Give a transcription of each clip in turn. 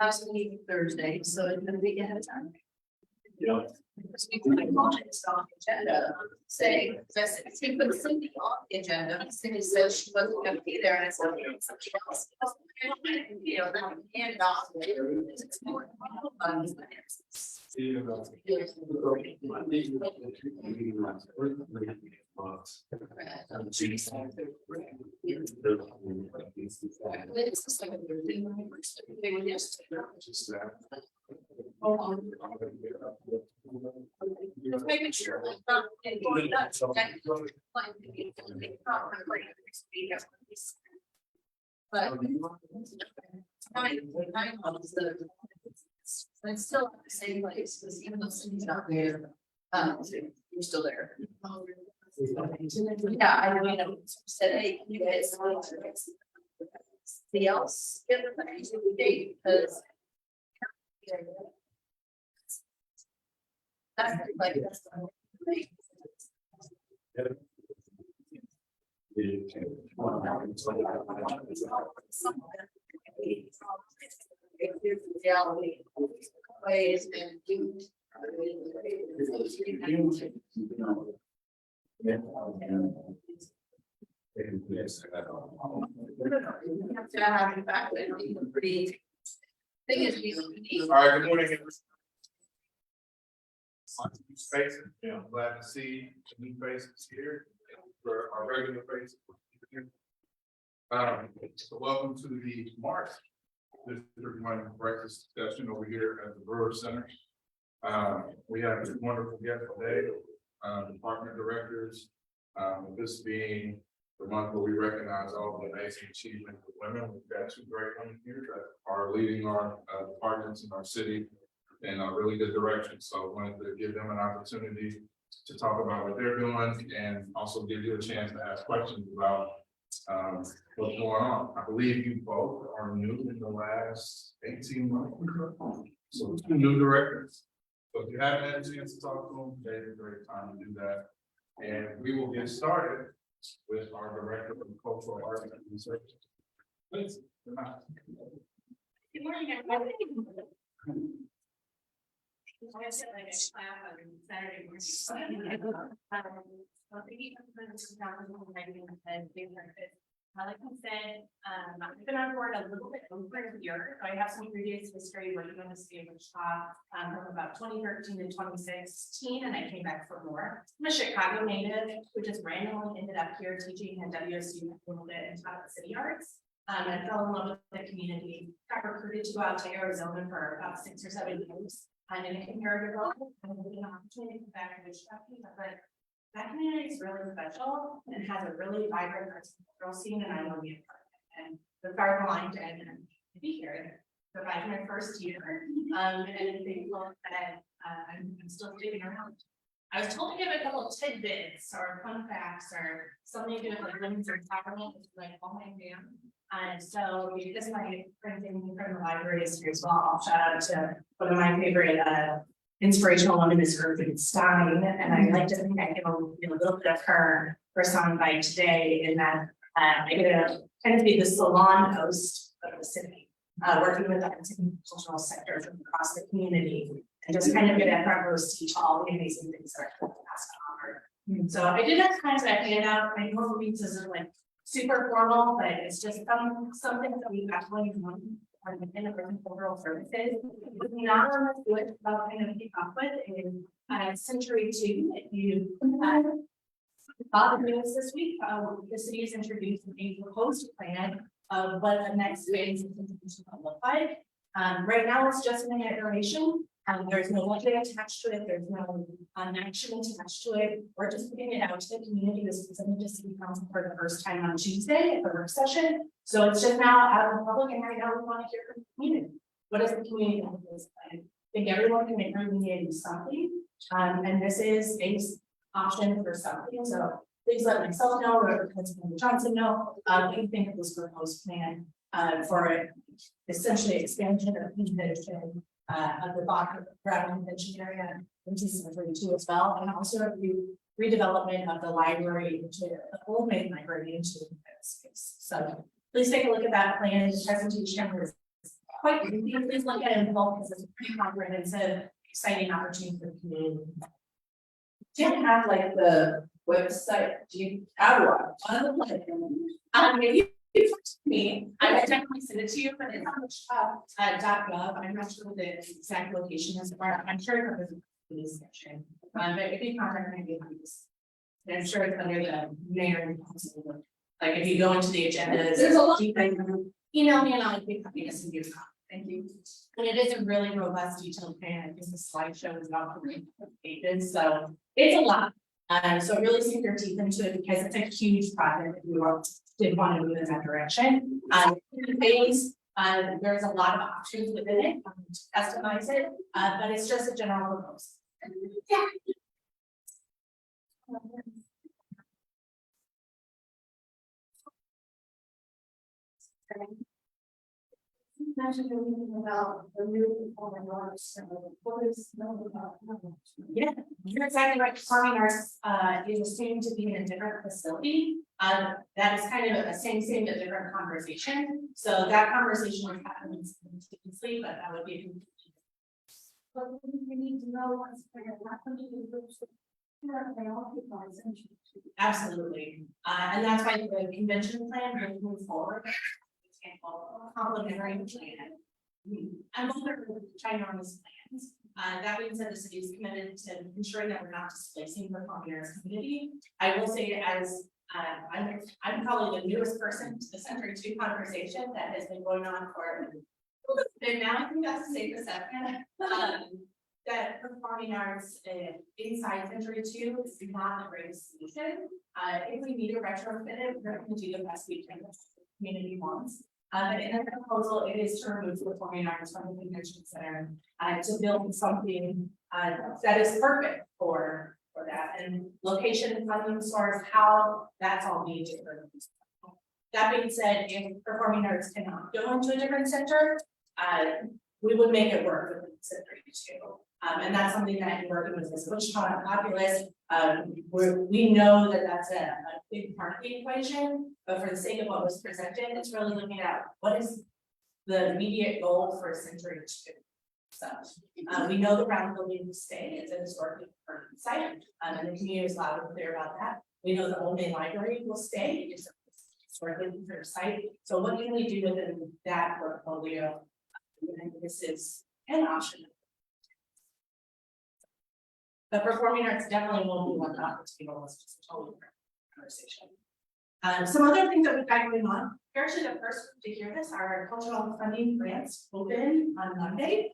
Last week, Thursday, so it's gonna be ahead of time. Yeah. It's on the agenda, saying, she put Cindy on the agenda, Cindy said she wasn't gonna be there, and I said, somebody else. You know, that hand off. It's more fun. It's just like they were yesterday. Just making sure. It's not anyone nuts, okay? But. Nine months, it's still at the same place, because even though Cindy's not there, you're still there. Yeah, I mean, I said, hey, you guys want to see else get the things we date, because. That's like, that's the ways and do. Pretty. Thing is, All right, good morning. Faces, I'm glad to see new faces here for our regular faces. So welcome to the March District 1 breakfast discussion over here at the Brewer Center. We have two wonderful guests today, department directors. This being the month where we recognize all the amazing achievement of women. We've got two great women here that are leading our departments in our city in a really good direction. So I wanted to give them an opportunity to talk about what they're doing and also give you a chance to ask questions about what's going on. I believe you both are new in the last 18 months. So two new directors. So if you haven't had a chance to talk to them, today's a great time to do that. And we will get started with our director of cultural arts and research. Please. Good morning, everybody. I said like a clap on Saturday morning. Like I said, I've been on board a little bit over a year. So I have some previous history working on the state of Wichita from about 2013 to 2016, and I came back for more. I'm a Chicago native, who just randomly ended up here teaching at WSU a little bit and taught city arts. I fell in love with the community, got recruited to go out to Arizona for about 6 or 7 years. And in a year ago, I had an opportunity to come back to Wichita, but that community is really special and has a really vibrant arts and cultural scene, and I want to be a part of it. And the stars aligned and to be here. So by my first year, and thankful that I'm still sticking around. I was told to give a couple of tidbits or fun facts or something to do with like women's empowerment, which is like all my jam. And so this is my friend from the library is here as well. I'll shout out to one of my favorite inspirational women is Irving Stein, and I like to think I can a little bit of her soundbite today in that I get to kind of be the salon host of the city, working with the arts and cultural sectors across the community, and just kind of get a front row seat to all the amazing things that are past on. So I did have kind of a handout. I know meetings isn't like super formal, but it's just something that we actually want in the cultural services. What we not want to do it about kind of keep up with in Century 2. If you saw the news this week, the city has introduced a proposed plan of what the next phase of institution will look like. Right now, it's just an iteration. There's no budget attached to it. There's no action attached to it. We're just putting it out to the community. This is something to city council for the first time on Tuesday at the work session. So it's just now out of the public, and right now we want to hear from the community. What does the community want this plan? I think everyone can make something. And this is a option for something. So please let myself know or Councilmember Johnson know what you think of this proposed plan for essentially expansion or convention of the Brown Convention area into Century 2 as well, and also redevelopment of the library into the old main library into space. So please take a look at that plan. The presentation was quite, please look at it in full because it's a pretty comprehensive, exciting opportunity for the community. Do you have like the website, do you have one? If you text me, I will definitely send it to you, but it's on the .gov. I'm not sure what the exact location is, but I'm sure it's in this section. But if you contact me, I'm sure it's under the mayor and council. Like if you go into the agendas. There's a lot. Email me and I'll be happy to send you a copy. Thank you. And it is a really robust detailed plan, because the slideshow is about 3 pages, so it's a lot. So really sink your teeth into it because it's a huge project if you did want to move in that direction. In the phase, there's a lot of options within it to customize it, but it's just a general proposal. Yeah. About the new performing arts, what is known about? Yeah, you're exactly right. Performing arts is assumed to be in a different facility. That is kind of a same, a different conversation. So that conversation would happen simultaneously, but that would be. But we need to know what's going to happen to the Absolutely, and that's why the convention plan will move forward. Complementary plan. I'm over ginormous plans. That being said, the city is committed to ensuring that we're not displacing the performing arts community. I will say as I'm probably the newest person to the Century 2 conversation that has been going on for a little bit now. I think that's a safe assessment. That performing arts inside Century 2 is not the greatest solution. If we need to retrofit it, we're going to do the best we can with the community wants. But in the proposal, it is to remove performing arts from the convention center to build something that is perfect for that. And location and funding source, how that's all being different. That being said, if performing arts cannot go into a different center, we would make it work with the Century 2. And that's something that you're working with this Wichita populace. We know that that's a big part of the equation, but for the sake of what was presented, it's really looking at what is the immediate goal for Century 2. So we know the round building will stay, it's a historically important site, and the community is loud and clear about that. We know the Old Main Library will stay, it's a historically important site. So what can we do within that portfolio? And this is an option. The performing arts definitely won't be one off the table. It's just a totally different conversation. Some other things that we've got going on. You're actually the first to hear this. Our cultural funding grants open on Monday.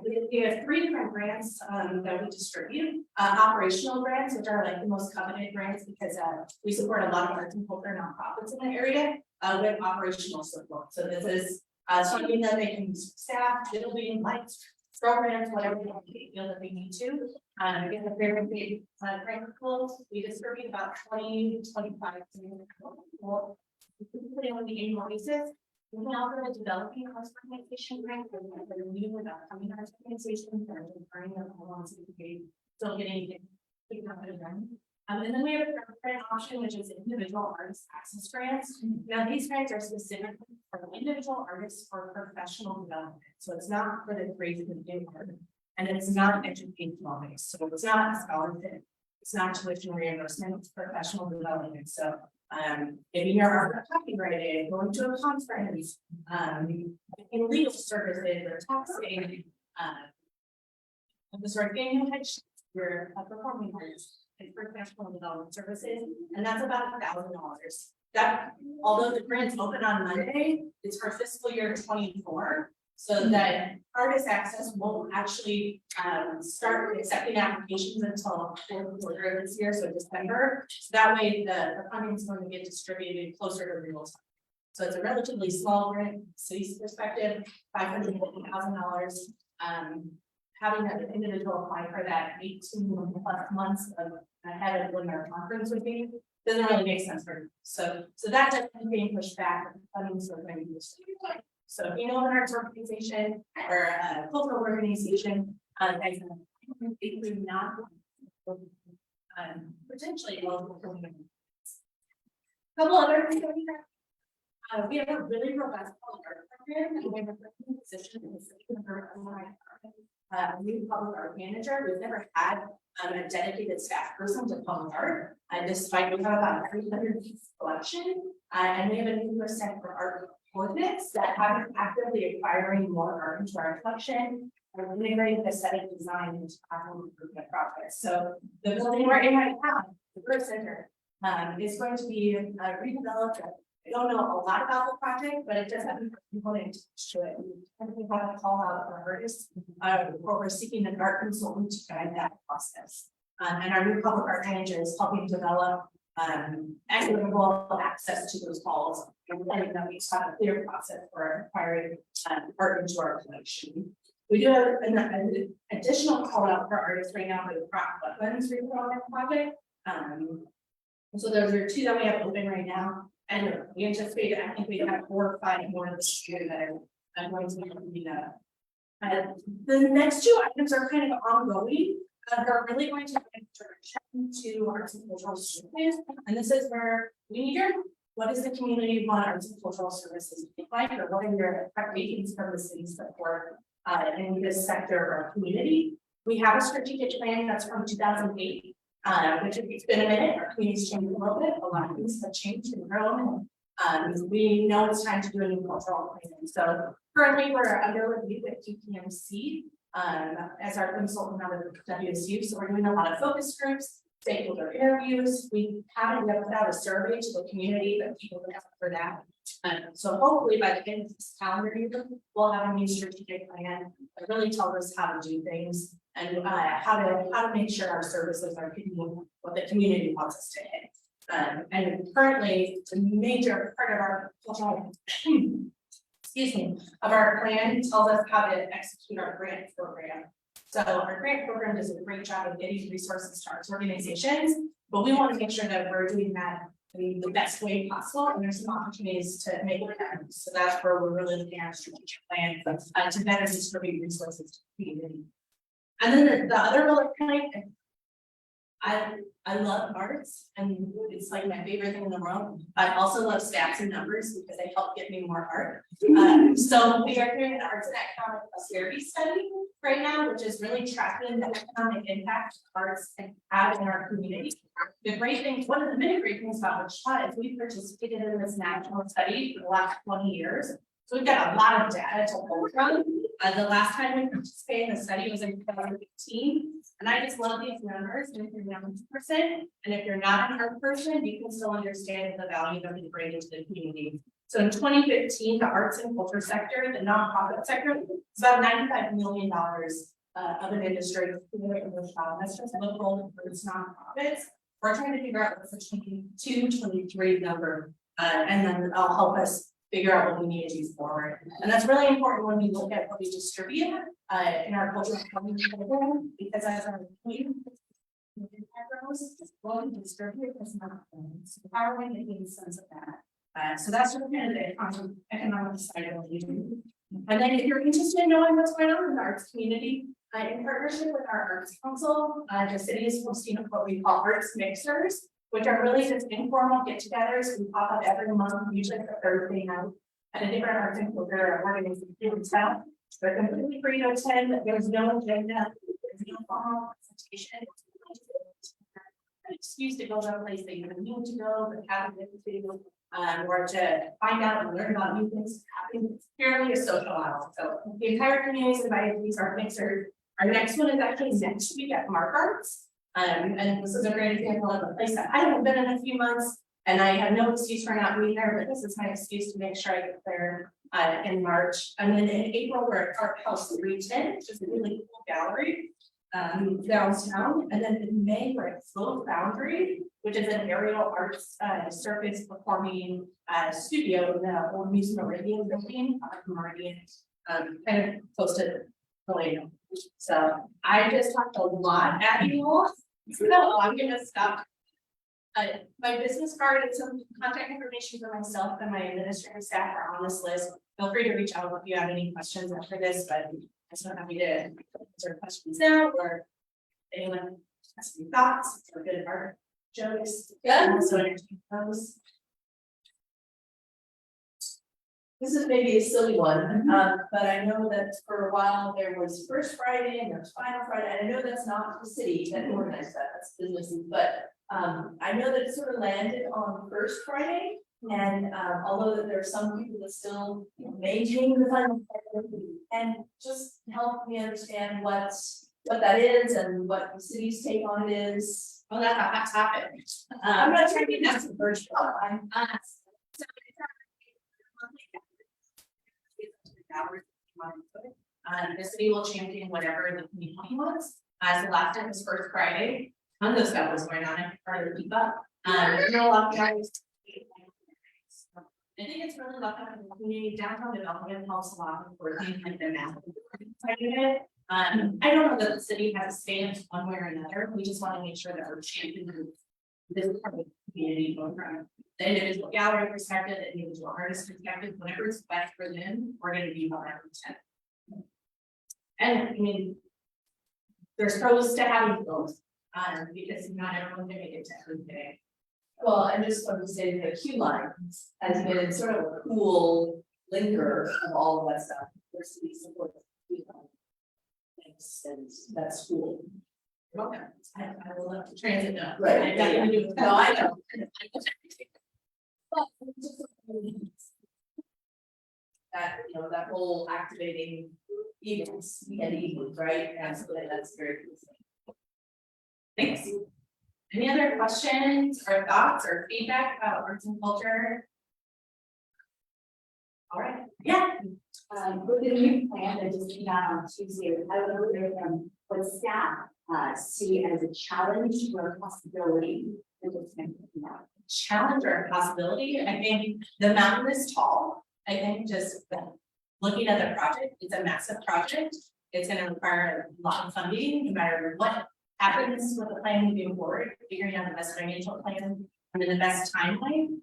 We have 3 different grants that we distribute. Operational grants, which are like the most coveted grants because we support a lot of arts and culture nonprofits in the area with operational support. So this is something that they can staff, building, lights, programs, whatever they feel that they need to. Again, the very big grant pool, we distribute about 20 to 25 putting on the annual basis. We can offer a developing arts organization grant for the new and upcoming arts organizations that are deferring their ones to be still getting big company done. And then we have a grant option, which is individual artist access grants. Now, these grants are specific for individual artists for professional development. So it's not for the creative and game art, and it's not educational based. So it's not a scholarship, it's not tuition reimbursement, it's professional development. So maybe you're art copyrighted, going to a conference, in legal services or taxing, the sort of annual head you're performing arts and professional development services, and that's about $1,000. That, although the grant's open on Monday, it's for fiscal year 24, so that artist access won't actually start accepting applications until Q4 of this year, so December. So that way the funding is going to get distributed closer to real time. So it's a relatively small grant, from the city's perspective, $550,000. Having an individual apply for that 18+ months ahead of when their conference would be doesn't really make sense for me. So that definitely being pushed back. Funding is going to be distributed. So if you know an arts organization or a cultural organization, they could not potentially eligible for couple other things that we have. We have a really robust public art program, and we have a great position in the city of new public art manager. We've never had a dedicated staff person to public art, despite we have about 300 piece collection. And we have a new percent for art coordinates that have been actively acquiring more art into our collection. And integrating the aesthetic design into capital improvement projects. So the building we're in right now, the Bird Center, is going to be redeveloped. I don't know a lot about the project, but it does have a component to it. And we want to call out our artists, or we're seeking an art consultant to guide that process. And our new public art manager is helping develop equitable access to those halls. And letting them have a clear process for acquiring art into our collection. We do have an additional call out for artists right now for the Rock Wetlands redevelopment project. So those are two that we have open right now, and we anticipate, I think we have 4 or 5 more this year that are going to be coming up. The next 2 items are kind of ongoing. They're really going to give direction to arts and cultural services, and this is where we need your. What does the community want arts and cultural services to look like, or what are your expectations from the city support in this sector of our community? We have a strategic plan that's from 2008, which it's been a minute. Our community's changed a little bit. A lot of things have changed and grown. We know it's time to do a new cultural plan. So currently we're under review with TPMC as our consultant out of WSU. So we're doing a lot of focus groups, stakeholder interviews. We haven't yet put out a survey to the community, but people look out for that. So hopefully by the end of this calendar year, we'll have a new strategic plan that really tells us how to do things and how to make sure our services are hitting what the community wants us to hit. And currently, the major part of our of our plan tells us how to execute our grant program. So our grant program does a great job of getting resources to arts organizations, but we want to make sure that we're doing that in the best way possible, and there's some opportunities to make it happen. So that's where we're really looking at our strategic plan to better distribute resources to the community. And then the other bullet point, I love arts, and it's like my favorite thing in the world. I also love stats and numbers because they help get me more art. So we are doing an arts and economic prosperity study right now, which is really tracking the economic impact arts can have in our community. The great thing, one of the many great things about Wichita is we've participated in this national study for the last 20 years. So we've got a lot of data to pull from. The last time we participated in the study was in 2015. And I just love these numbers. And if you're not a person, and if you're not an art person, you can still understand the value that we bring into the community. So in 2015, the arts and culture sector, the nonprofit sector, it's about $95 million of an industry. That's just local groups, nonprofits. We're trying to figure out what's the 22-23 number, and then it'll help us figure out what we need to do forward. And that's really important when we look at what we distribute in our cultural program, because as our community grows, what we distribute is not. So how are we making sense of that? So that's just kind of the economic side of what we do. And then if you're interested in knowing what's going on in the arts community, in partnership with our Arts Council, the city is hosting what we call Arts Mixers, which are really just informal get-togethers. We pop up every month, usually the Thursday night, at a different arts and culture organization in town. They're completely free to attend. There's no agenda, there's no formal presentation. An excuse to go to a place that you need to go, but haven't been to, or to find out and learn about new things happening. It's purely a social hour. So the entire community is invited to these art mixers. Our next one is actually next week at Mark Arts. And this is a great example of a place that I haven't been in a few months, and I have no excuse for not being there, but this is my excuse to make sure I get there in March. And then in April, we're at Art House 310, which is a really cool gallery downtown. And then in May, we're at Slow Foundry, which is an aerial arts surface performing studio in the old Muse Meridian building, Meridian, kind of close to Toledo. So I just talked a lot at you all, so I'm gonna stop. My business card and some contact information for myself and my administrative staff are on this list. Feel free to reach out if you have any questions after this, but I'm so happy to answer questions now, or anyone has any thoughts or good art jokes. Yeah. Also entertain those. This is maybe a silly one, but I know that for a while there was First Friday and there was Final Friday, and I know that's not the city that organized that, that's businesses, but. I know that it sort of landed on First Friday, and although that there are some people that still maintain the Final Friday. And just help me understand what that is and what the city's take on it is. Well, that's a hot topic. I'm not trying to be controversial, I'm. So the city will champion whatever the community wants. So last time was First Friday, tons of stuff was going on, part of the keep up. You know, a lot of guys. I think it's really lucky in the community, downtown development helps a lot with working like the math. Side of it. I don't know that the city has a stance one way or another, we just want to make sure that we're championing this part of the community, both from the individual gallery perspective, the individual artist perspective, whatever is best for them, we're gonna be on that intent. And I mean, there's pros to having both, because not everyone can make it to every day. Well, I just want to say the Q line has been sort of a cool linker of all of that stuff. For city support the Q line. Thanks, and that's cool. Okay. I will love to transit though. Right. I definitely do. No, I know. That, you know, that whole activating events, weekend evenings, right? Absolutely, that's very cool. Thanks. Any other questions or thoughts or feedback about arts and culture? All right, yeah. With the new plan that just came out on Tuesday, I would know there what staff see as a challenge or a possibility. Challenge or possibility, I think the mountain is tall. I think just looking at the project, it's a massive project. It's gonna require a lot of funding, no matter what happens with the plan moving forward, figuring out the best financial plan and the best timeline.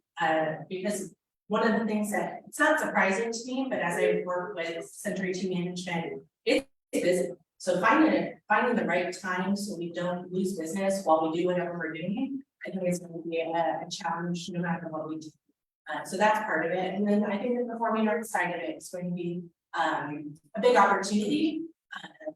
Because one of the things that, it's not surprising to me, but as I work with Century 2 Management, it's busy. So finding the right time so we don't lose business while we do whatever we're doing, I think it's going to be a challenge no matter what we do. So that's part of it. And then I think the performing arts side of it is going to be a big opportunity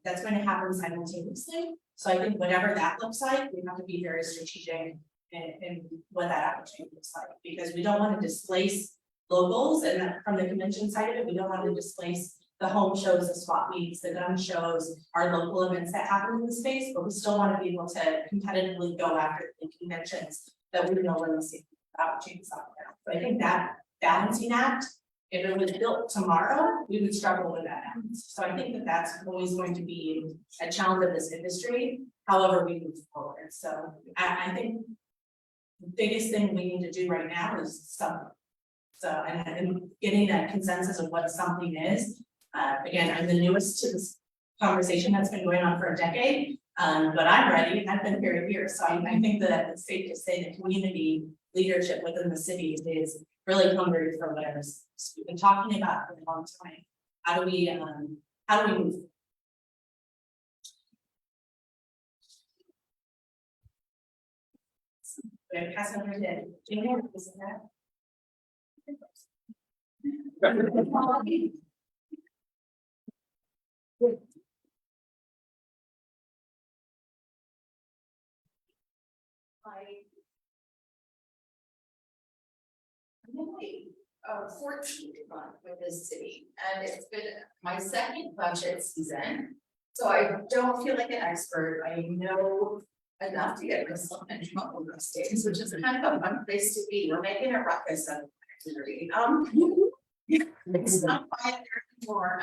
that's going to happen simultaneously. So I think whatever that looks like, we have to be very strategic in what that opportunity looks like, because we don't want to displace locals, and from the convention side of it, we don't want to displace the home shows, the swap meets, the gun shows, our local events that happen in the space, but we still want to be able to competitively go after the conventions that we know we're seeing opportunities out there. So I think that balancing act, if it was built tomorrow, we would struggle with that. So I think that that's always going to be a challenge of this industry, however we move forward. So I think the biggest thing we need to do right now is something. So, and getting that consensus of what something is. Again, I'm the newest to this conversation that's been going on for a decade, but I'm ready. I've been here a year, so I think that it's safe to say that community leadership within the city is really hungry for whatever we've been talking about for a long time. How do we move? Okay, pass it over to Jamie, is that? Really, 14th month with this city, and it's been my second budget season. So I don't feel like an expert. I know enough to get myself in trouble these days, which is kind of a fun place to be. We're making a ruckus of activity. It's not quiet there anymore.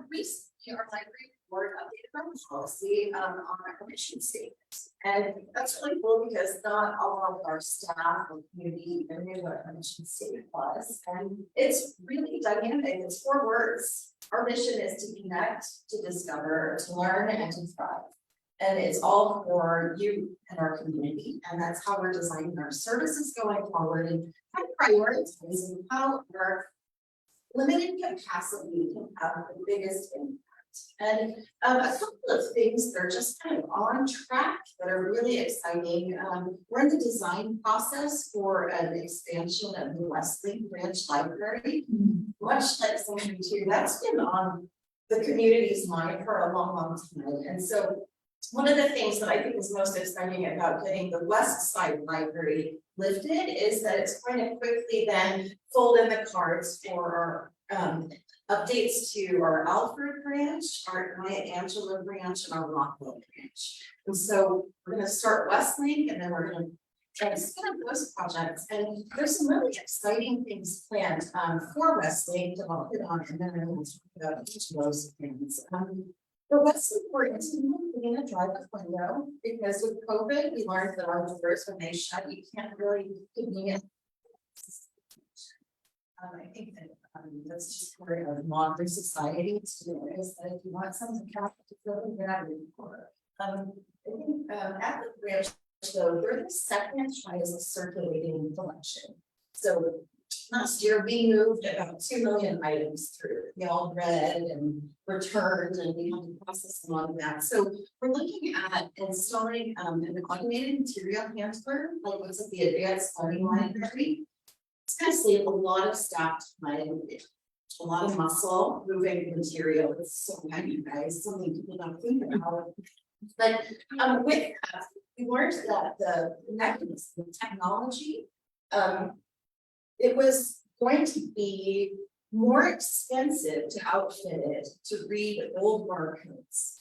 Recently, our library board updated our policy on our mission statements. And that's really cool because not all of our staff or community even knew what our mission statement was. And it's really dynamic. It's 4 words. Our mission is to connect, to discover, to learn, and to thrive. And it's all for you and our community. And that's how we're designing our services going forward and prioritizing how our limited capacity can have the biggest impact. And a couple of things that are just kind of on track that are really exciting. We're in the design process for an expansion of the Westlake Branch Library. Much like something too, that's been on the community's mind for a long, long time. And so one of the things that I think is most exciting about getting the West Side Library lifted is that it's going to quickly then fold in the cards for our updates to our Alfred branch, our Maya Angelou branch, and our Rockwell branch. And so we're gonna start Westlake and then we're gonna try to spin up those projects. And there's some really exciting things planned for Westlake that I'll hit on, and then I'm gonna talk about each of those things. For Westlake, we're gonna drive a window because with COVID, we learned that our doors, when they shut, you can't really convenience. I think that that's just part of modern society to is that if you want something to feel that for. I think at the branch, though, they're the second highest circulating collection. So last year we moved about 2 million items through. We all read and returned, and we had to process a lot of that. So we're looking at installing an automated material handler, like what's at the advanced learning library. It's going to save a lot of staff time, a lot of muscle moving material. It's so heavy, guys, something people don't think about. But with that, we learned that the mechanism, the technology, it was going to be more expensive to outfit it to read old barcodes.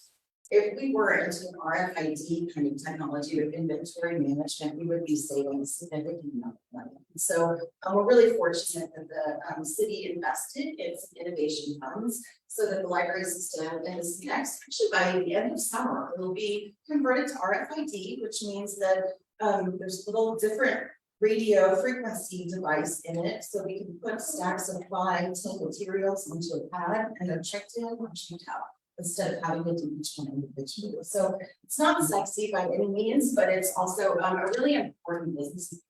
If we were into an RFID kind of technology with inventory management, we would be saving a significant amount of money. So we're really fortunate that the city invested in some innovation funds so that the library system is next, actually by the end of summer, it will be converted to RFID, which means that there's a little different radio frequency device in it, so we can put stacks of 5, 10 materials onto a pad and they're checked in or checked out, instead of having to do each one individually. So it's not sexy by any means, but it's also a really important business.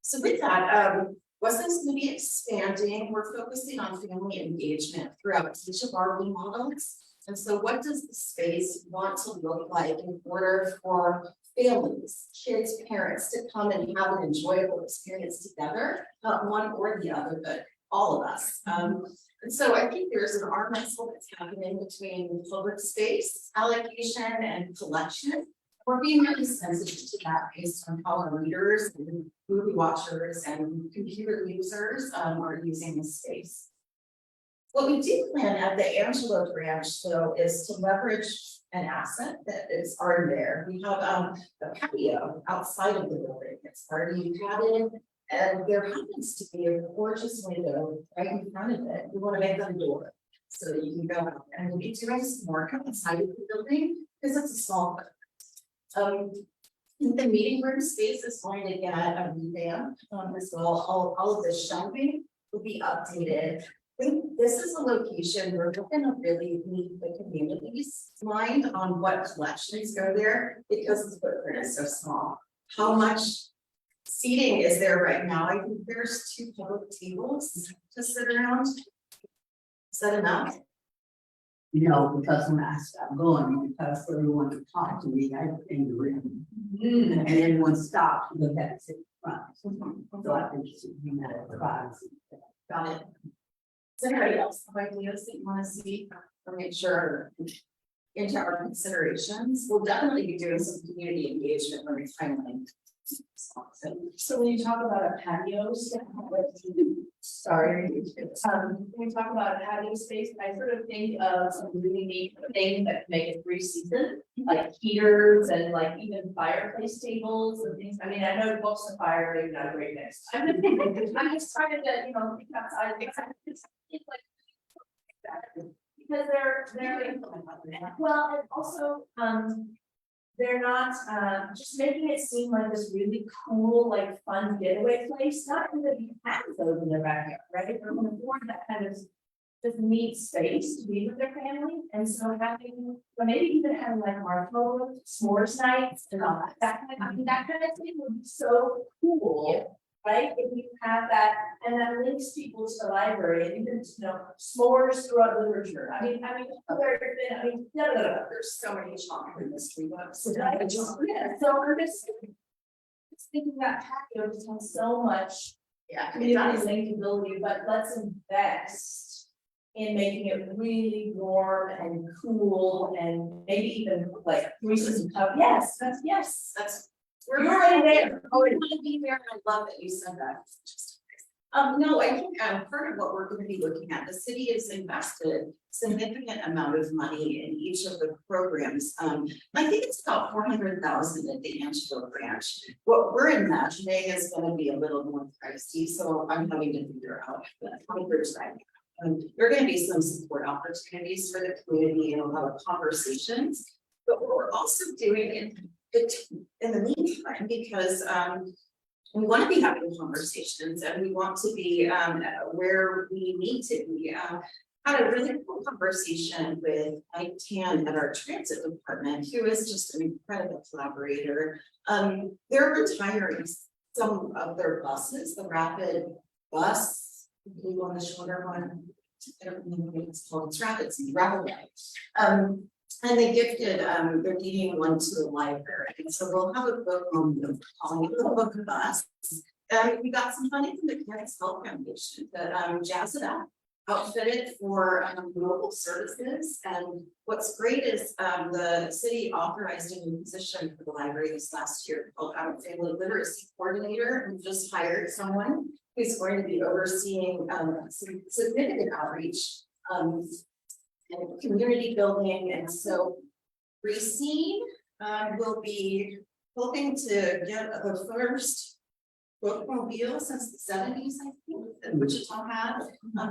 So with that, Weston's going to be expanding. We're focusing on family engagement throughout each of our remodels. And so what does the space want to look like in order for families, kids, parents to come and have an enjoyable experience together, not one or the other, but all of us. And so I think there's an arm wrestle that's happening between public space allocation and collection. We're being really sensitive to that based on how our readers and movie watchers and computer users are using this space. What we do plan at the Angelou branch, though, is to leverage an asset that is already there. We have a patio outside of the building. It's already padded. And there happens to be a gorgeous window right in front of it. We want to make that a door so that you can go out, and we'll be doing some work outside of the building because it's a small footprint. The meeting room space is going to get a revamp as well. All of the shelving will be updated. I think this is a location where we're going to really meet the community's mind on what collections go there because the footprint is so small. How much seating is there right now? I think there's 2 public tables to sit around. Is that enough? You know, because when I stopped going, because everyone could talk to me, I came to room. And everyone stopped to look at the city front. So I think it should be that privacy. Got it. Is there anybody else have ideas that you want to see or make sure into our considerations? We'll definitely be doing some community engagement when we finally. So when you talk about a patio, sorry, when we talk about a patio space, I sort of think of some really neat things that make it 3 season, like heaters and like even fireplace tables and things. I mean, I know books and fire maybe not a great mix. I'm just trying to get, think outside of because they're well, and also they're not just making it seem like this really cool, like fun getaway place. Not everybody has those in their backyard, right? They're going to afford that kind of just neat space to be with their family. And so having, or maybe even having like Marco s'mores nights and all that kind of thing would be so cool. right? If you have that, and that links people to the library, and even, s'mores throughout literature, I mean, There's so many chocolate mystery books. so we're just thinking that Patio just has so much Yeah. community linkability, but let's invest in making it really warm and cool and maybe even like reasons of, yes, That's. you're already there. Oh, I want to be there, and I love that you said that. No, I think, part of what we're gonna be looking at, the city has invested significant amount of money in each of the programs. I think it's about 400,000 at the Angelo branch. What we're imagining is gonna be a little more pricey, so I'm having to figure out how to bridge that. There are gonna be some support opportunities for the community and a lot of conversations. But what we're also doing in the meantime, because we want to be having conversations and we want to be where we need to be. Had a really cool conversation with Mike Tan at our transit department, who is just an incredible collaborator. They're retiring some of their buses, the rapid bus, the blue on the shoulder one. I don't know what it's called, it's rapid. And they gifted, they're giving one to the library, and so we'll have a book on the book of us. We got some money from the Parents Health Foundation that jazzed it up, outfitted for local services. And what's great is the city authorized a new position for the library this last year called Family Literacy Coordinator. We just hired someone who's going to be overseeing some significant outreach. And community building, and so Racine will be hoping to get the first bookmobile since the 70s, I think, that Wichita had.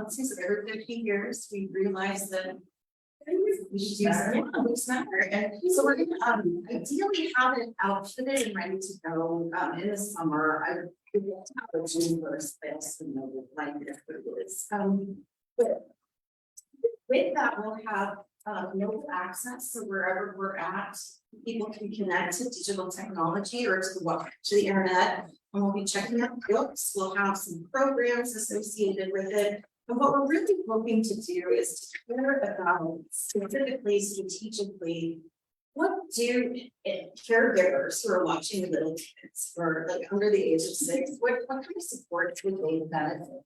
Since every 50 years, we realized that we should use smarter. And so we're gonna ideally have it outfitted and ready to go in the summer. I would love to have a June first space and know what like it is. But with that, we'll have mobile access, so wherever we're at, people can connect to digital technology or to the internet. And we'll be checking out books, we'll have some programs associated with it. And what we're really hoping to do is to care about specifically, strategically, what do caregivers who are watching little kids for like under the age of 6, what kind of support would they benefit?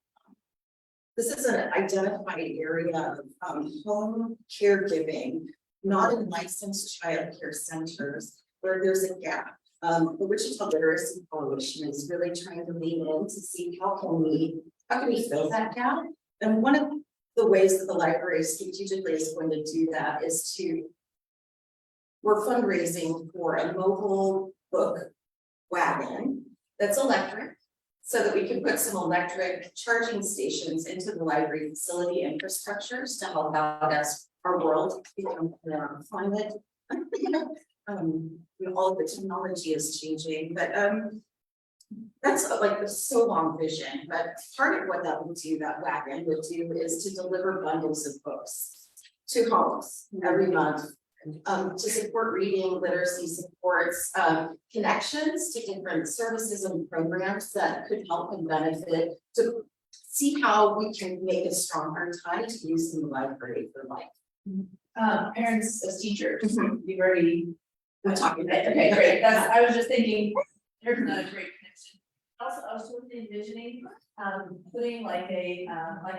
This is an identified area of home caregiving, not in licensed child care centers, where there's a gap. The Wichita Literacy Coalition is really trying to lean in to see how can we fill that gap. And one of the ways that the library strategically is going to do that is we're fundraising for a mobile book wagon that's electric, so that we can put some electric charging stations into the library facility infrastructures to help out as our world becomes more climate. All of the technology is changing, but that's like a so long vision. But part of what that wagon would do is to deliver bundles of books to homes every month. To support reading, literacy supports, connections to different services and programs that could help and benefit, to see how we can make a stronger tie to using the library for life. Parents as teachers, you've already. I'm talking about. Okay, great, I was just thinking, there's another great connection. Also, I was sort of envisioning, putting like an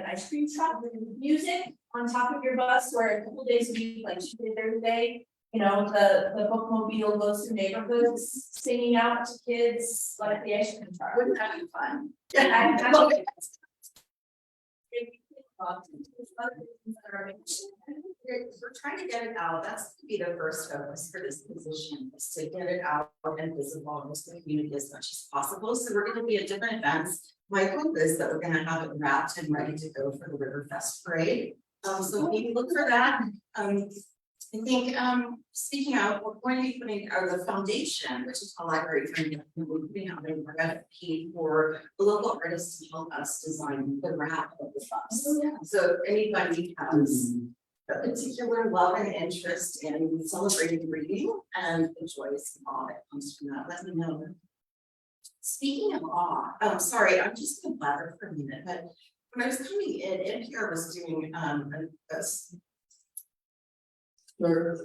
ice cream truck with music on top of your bus, where a couple days a week, like Tuesday, Thursday, the bookmobile goes to neighborhoods, singing out to kids like the ice cream truck. Wouldn't that be fun? We're trying to get it out. That's to be the first focus for this position, is to get it out and visible to the community as much as possible. So we're going to be at different events. My hope is that we're going to have it wrapped and ready to go for the Riverfest parade. So maybe look for that. I think, speaking of, we're going to be putting the foundation, which is a library foundation, we're putting out an RFP for the local artists to help us design the wrap of the bus. So if anybody has a particular love and interest in celebrating reading and the joys and all that comes from that, let me know. speaking of awe, sorry, I'm just gonna blather for a minute, but when I was coming in, NPR was doing,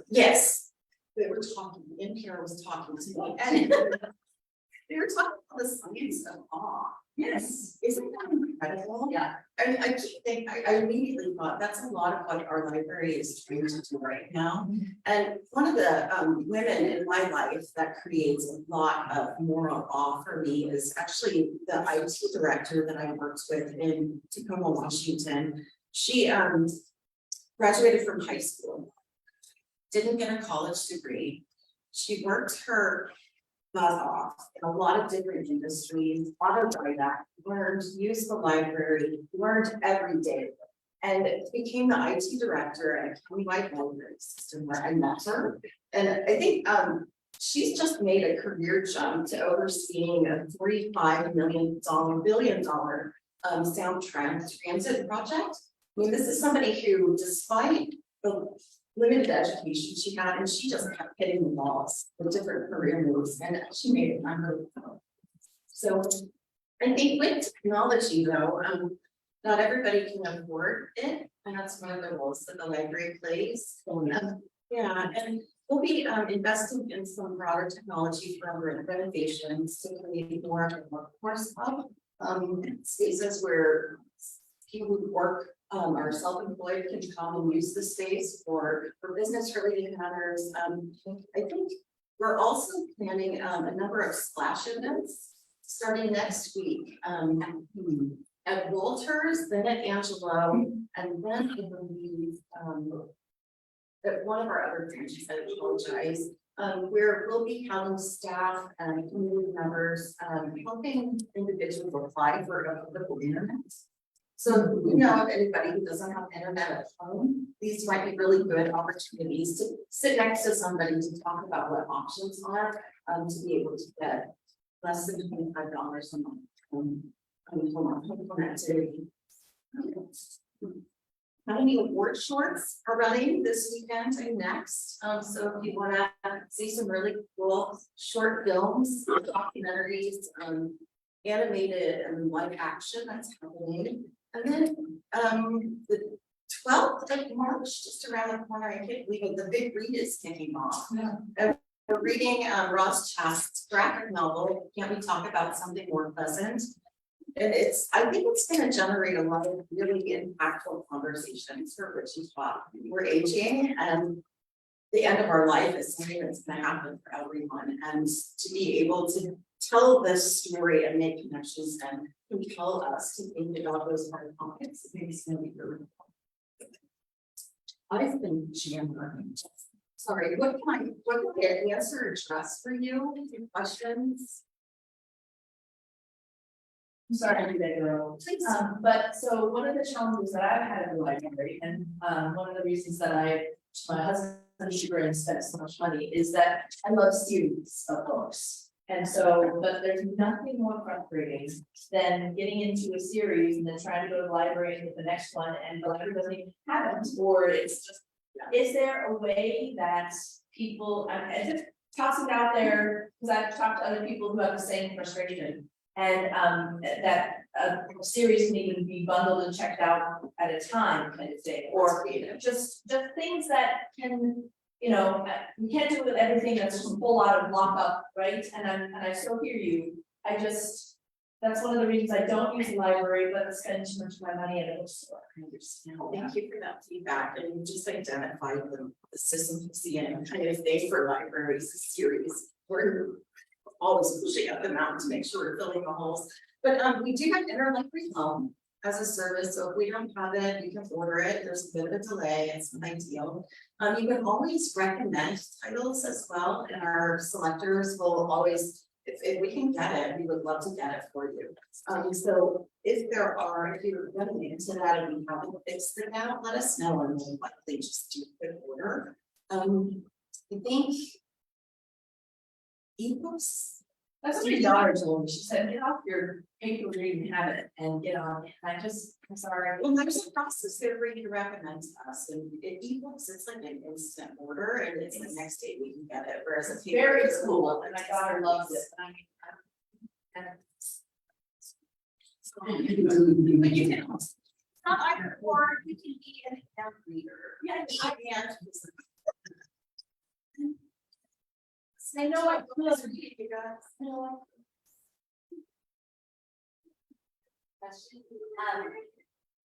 yes, they were talking, NPR was talking to me, and they were talking about the science of awe. Yes. Isn't that incredible? Yeah. I keep thinking, I immediately thought, that's a lot of what our library is trying to do right now. And one of the women in my life that creates a lot of moral awe for me is actually the IT director that I worked with in Tacoma, Washington. She graduated from high school, didn't get a college degree. She worked her butt off in a lot of different industries, autodidact, learned, used the library, learned every day. And became the IT director at a countywide library system where I met her. And I think she's just made a career jump to overseeing a $45 billion sound transit project. I mean, this is somebody who, despite the limited education she had, and she just kept hitting the walls with different career moves, and she made it unbelievable. So I think with technology though, not everybody can afford it, and that's one of the roles that the library plays. Yeah, and we'll be investing in some broader technology for our renovations to create more of a workforce hub. Spaces where people who work are self-employed can come and use the space for business related matters. I think we're also planning a number of splash events starting next week. At Walters, then at Angelo, and then I believe at one of our other branches, I apologize, where we'll be having staff and community members helping individuals apply for a political internet. So, you know, if anybody who doesn't have internet at home, these might be really good opportunities to sit next to somebody to talk about what options are, to be able to get less than $25 a month. Home connectivity. How many award shorts are running this weekend and next? So if you want to see some really cool short films, documentaries, animated and live action, that's happening. And then the 12th of March, just around the corner, I can't believe it, the big read is kicking off. And we're reading Ross Chast's graphic novel, Can't We Talk About Something More Pleasant? And I think it's going to generate a lot of really impactful conversations for Richie Pop. We're aging, and the end of our life is something that's going to happen for everyone. And to be able to tell this story and make connections and compel us to think about those hard topics, I think it's going to be really fun. I've been jamming. Sorry, what can I answer or address for you? Your questions? I'm sorry to do that, girl. But so one of the challenges that I've had in the library, and one of the reasons that my husband Sugar and spent so much money is that I love series of books. And so, but there's nothing more frustrating than getting into a series and then trying to go to the library and get the next one, and the library doesn't even have it, or it's just, is there a way that people, I just toss it out there, because I've talked to other people who have the same frustration. And that a series can even be bundled and checked out at a time, kind of thing, or just things that can, you know, you can't do with everything that's just a whole lot of lockup, right? And I still hear you. That's one of the reasons I don't use the library, but I spend too much of my money at a bookstore. Thank you for that feedback, and you just identified the system CN kind of thing for libraries, series. We're always pushing up the mountain to make sure we're filling the holes. But we do have interlibrary loan as a service, so if we don't have it, you can order it. There's a bit of a delay, it's not ideal. You can always recommend titles as well, and our selectors will always, if we can get it, we would love to get it for you. So if you're running into that and we haven't fixed it out, let us know, and we'll likely just do a quick order. I think ebooks. That's what your daughter told me. She said, get off your paper reading habit and get on it. And I'm sorry. Well, there's a process. They're ready to recommend to us, and ebooks, it's like an instant order, and it's the next day we can get it. Whereas if Very cool, and my daughter loves it. But you can also, not either or, you can be an account reader. Yeah, and I know I love you guys. Question.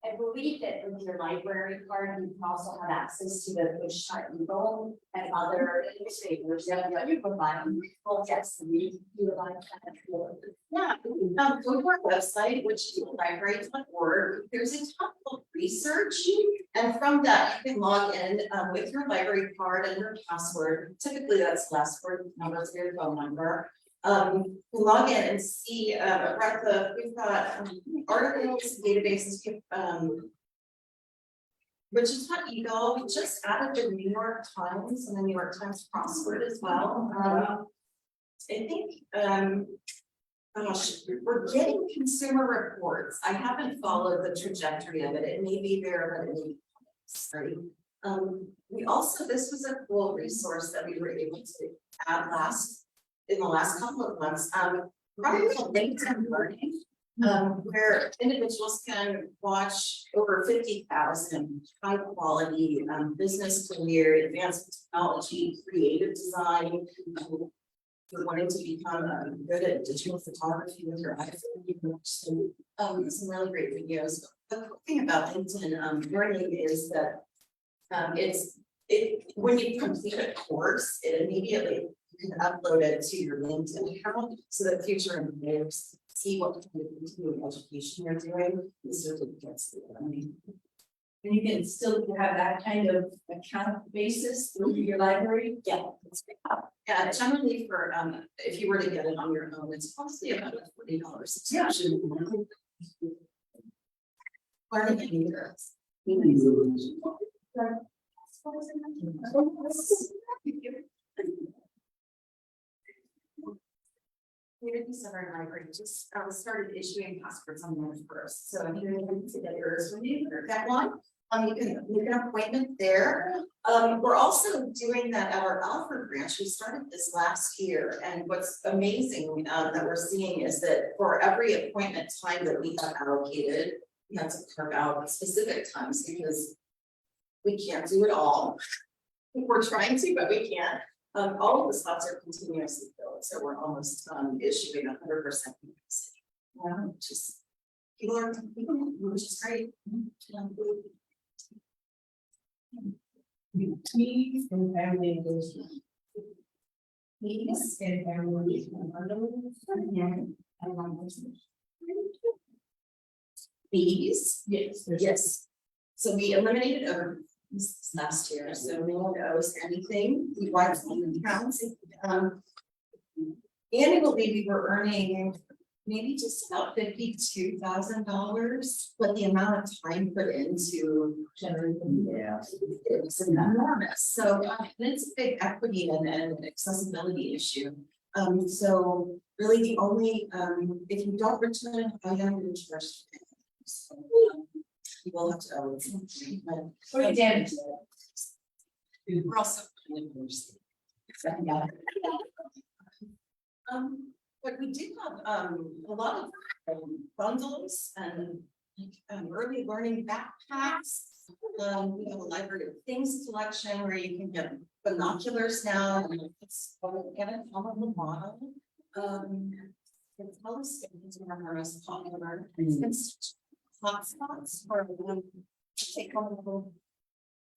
I believe that with your library card, you can also have access to the push start Eagle and other newspapers that you provide. Well, yes, we utilize that. Yeah, go to our website, which is library.org. There's a ton of research. And from that, you can log in with your library card and your password. Typically, that's last word, numbers, your phone number. You log in and see, we've got articles, databases, which is what Eagle, we just added the New York Times and the New York Times crossword as well. I think, gosh, we're getting consumer reports. I haven't followed the trajectory of it. It may be there, but it may be sorry. We also, this was a cool resource that we were able to add in the last couple of months. Probably called LinkedIn Learning, where individuals can watch over 50,000 high quality business career, advanced technology, creative design. You're wanting to become good at digital photography with your iPhone, you can watch some really great videos. The cool thing about LinkedIn Learning is that when you complete a course, it immediately you can upload it to your LinkedIn account so that future employers see what kind of continuing education you're doing, the certificates. And you can still have that kind of account basis through your library. Yeah, that's great. Yeah, generally for if you were to get it on your own, it's costly about $40 subscription. Learning any years. Community Center Library just started issuing passports on March 1st. So if you're looking to get yours renewed or get one, you can make an appointment there. We're also doing that at our Alfred branch. We started this last year, and what's amazing that we're seeing is that for every appointment time that we have allocated, we have to carve out specific times because we can't do it all. We're trying to, but we can't. All of the spots are continuously filled, so we're almost issuing 100% capacity. Which is which is great. Meetings and family engagement. Meetings And family engagement. Fees. Yes. Yes. So we eliminated this last year, so no one owes anything. We wiped the accounts. Annually, we were earning maybe just about $52,000, but the amount of time put into generating it was enormous. So it's a big equity and accessibility issue. So really the only if you don't return an item, you're charged. So, you will have to owe it something, but What are you damaged? we're also. But we did have a lot of bundles and early learning backpacks. We have a library of things collection where you can get binoculars now. And it's get it on the model. The telescopes are our most popular. It's hotspots for take on a little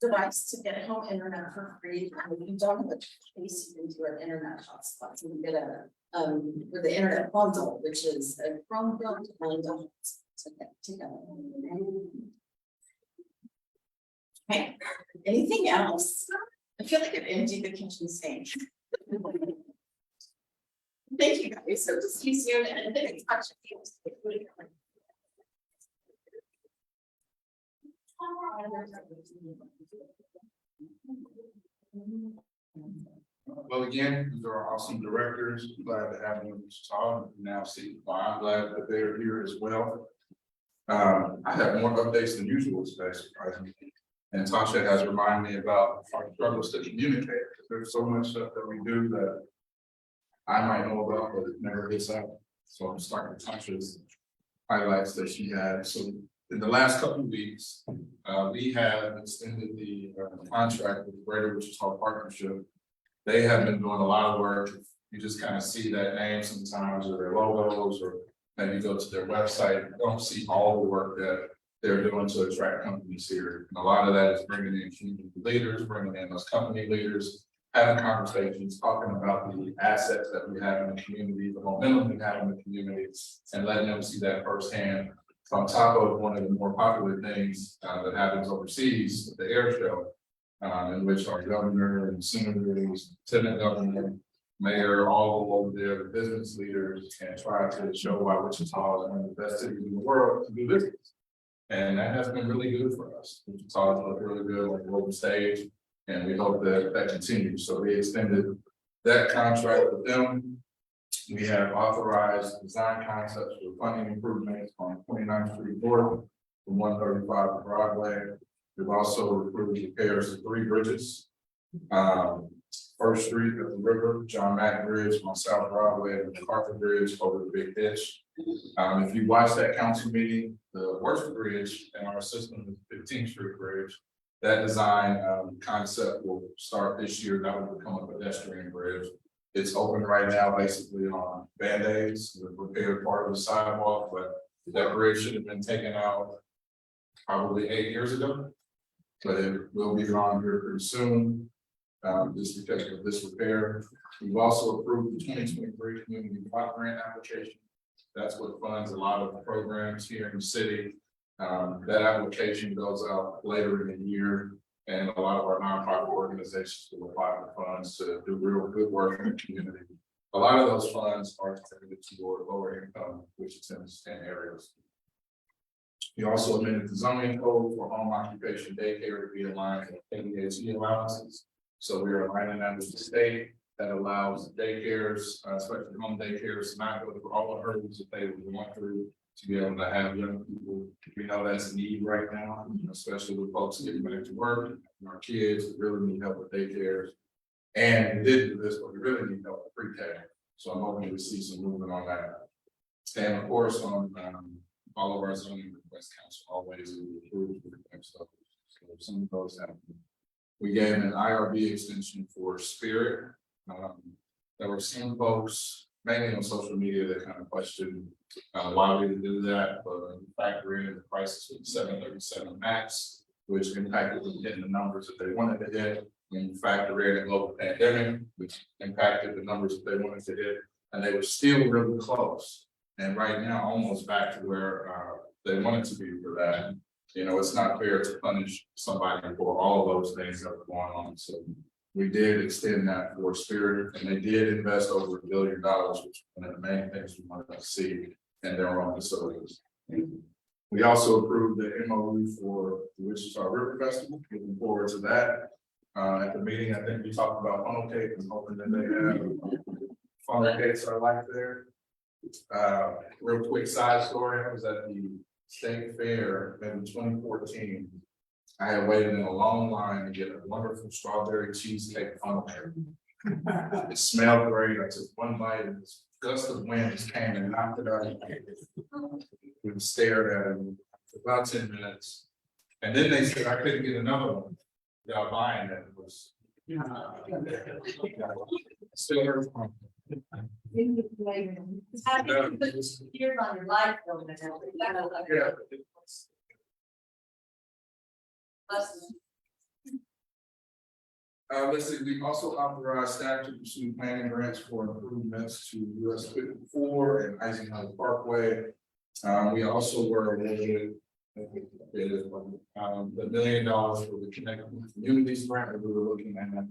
device to get home internet for free. If you don't have a place, you can do an internet hotspot. So you can get a with the internet bundle, which is a Chromebook and a hotspot together. Okay, anything else? I feel like I've emptied the kitchen sink. Thank you guys. So to see you soon and then touch Well, again, these are awesome directors. Glad to have them with us talk. Now see why I'm glad that they are here as well. I have more updates than usual today, surprisingly. And Tasha has reminded me about our struggles to communicate. There's so much stuff that we do that I might know about, but it never gets out. So I'm starting to touch this highlights that she had. So in the last couple of weeks, we have extended the contract with Greater Wichita Partnership. They have been doing a lot of work. You just kind of see that name sometimes or their logos, or maybe go to their website. You don't see all the work that they're doing to attract companies here. And a lot of that is bringing in community leaders, bringing in those company leaders, having conversations, talking about the assets that we have in the community, the momentum we have in the community, and letting them see that firsthand. On top of one of the more popular things that happens overseas, the air show, in which our governor and senators, lieutenant governor, mayor, all over there, the business leaders, and try to show why Wichita is one of the best cities in the world to do business. And that has been really good for us. Wichita has looked really good on the global stage, and we hope that that continues. So we extended that contract with them. We have authorized design concepts for funding improvements on 29th Street North from 135 to Broadway. We've also approved repairs to 3 bridges. First Street at the river, John Mack Bridge on South Broadway, and the MacArthur Bridge over the Big Ditch. If you watch that council meeting, the worst bridge in our system is 15th Street Bridge. That design concept will start this year. That will become a pedestrian bridge. It's open right now, basically on Band-Aids, the repaired part of the sidewalk, but that bridge should have been taken out probably 8 years ago. But it will be gone here pretty soon, just because of this repair. We've also approved the 2023 Community Block Grant application. That's what funds a lot of the programs here in the city. That application goes out later in the year, and a lot of our nonprofit organizations will apply for funds to do real good work in the community. A lot of those funds are targeted toward lower income Wichitans and areas. We also amended the zoning code for home occupation daycare to be aligned with ADHD allowances. So we are aligning that with the state that allows daycares, especially home daycares, to not go through all the hurdles that they would want through to be able to have young people. We know that's a need right now, especially with folks getting back to work, and our kids really need help with daycares. And we did do this, but we really need help with pre-K. So I'm hoping to see some movement on that. And of course, on all of our zoning request council always approved stuff. So some of those have. We gave an IRB extension for Spirit. There were some folks, mainly on social media, that kind of questioned why we would do that, but factor in the prices with 737 MAX, which impacted them hitting the numbers that they wanted to hit. When you factor in a global pandemic, which impacted the numbers that they wanted to hit, and they were still really close. And right now, almost back to where they wanted to be for that. You know, it's not fair to punish somebody for all of those things that were going on. So we did extend that for Spirit, and they did invest over $1 billion, which is one of the main things we wanted to see in their own facilities. We also approved the MOU for the Wichita River Festival. Looking forward to that. At the meeting, I think we talked about funnel cake and hoping that they have funnel cakes are like there. Real quick side story, I was at the state fair in 2014. I had waited in a long line to get a wonderful strawberry cheesecake funnel cake. It smelled great. I took one bite and this gust of wind just came and knocked it out. We stared at it for about 10 minutes. And then they said I couldn't get another one without buying it. It was still hurts. Happy to put years on your life, though. Yeah. Let's see, we also authorized staff to pursue planning grants for improvements to US 54 and Eisenhower Parkway. We also were awarded $1 million for the Connecting Communities grant that we were looking at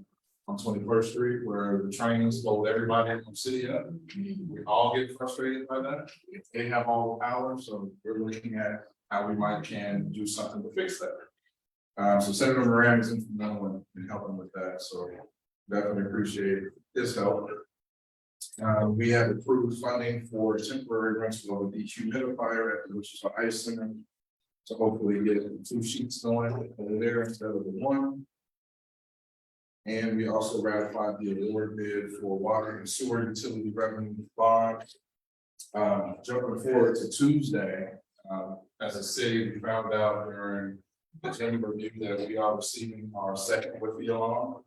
on 21st Street, where the train slowed everybody in the city up. We all get frustrated by that. They have all the power, so we're looking at how we can do something to fix that. So Senator Moran is instrumental in helping with that, so definitely appreciate his help. We have approved funding for temporary rental of a dehumidifier at the Wichita Ice Center. So hopefully get 2 sheets going over there instead of the 1. And we also ratified the award bid for water and sewer utility revenue bond. Jumping forward to Tuesday, as a city, we found out during the agenda review that we are receiving our second WIFI alarm.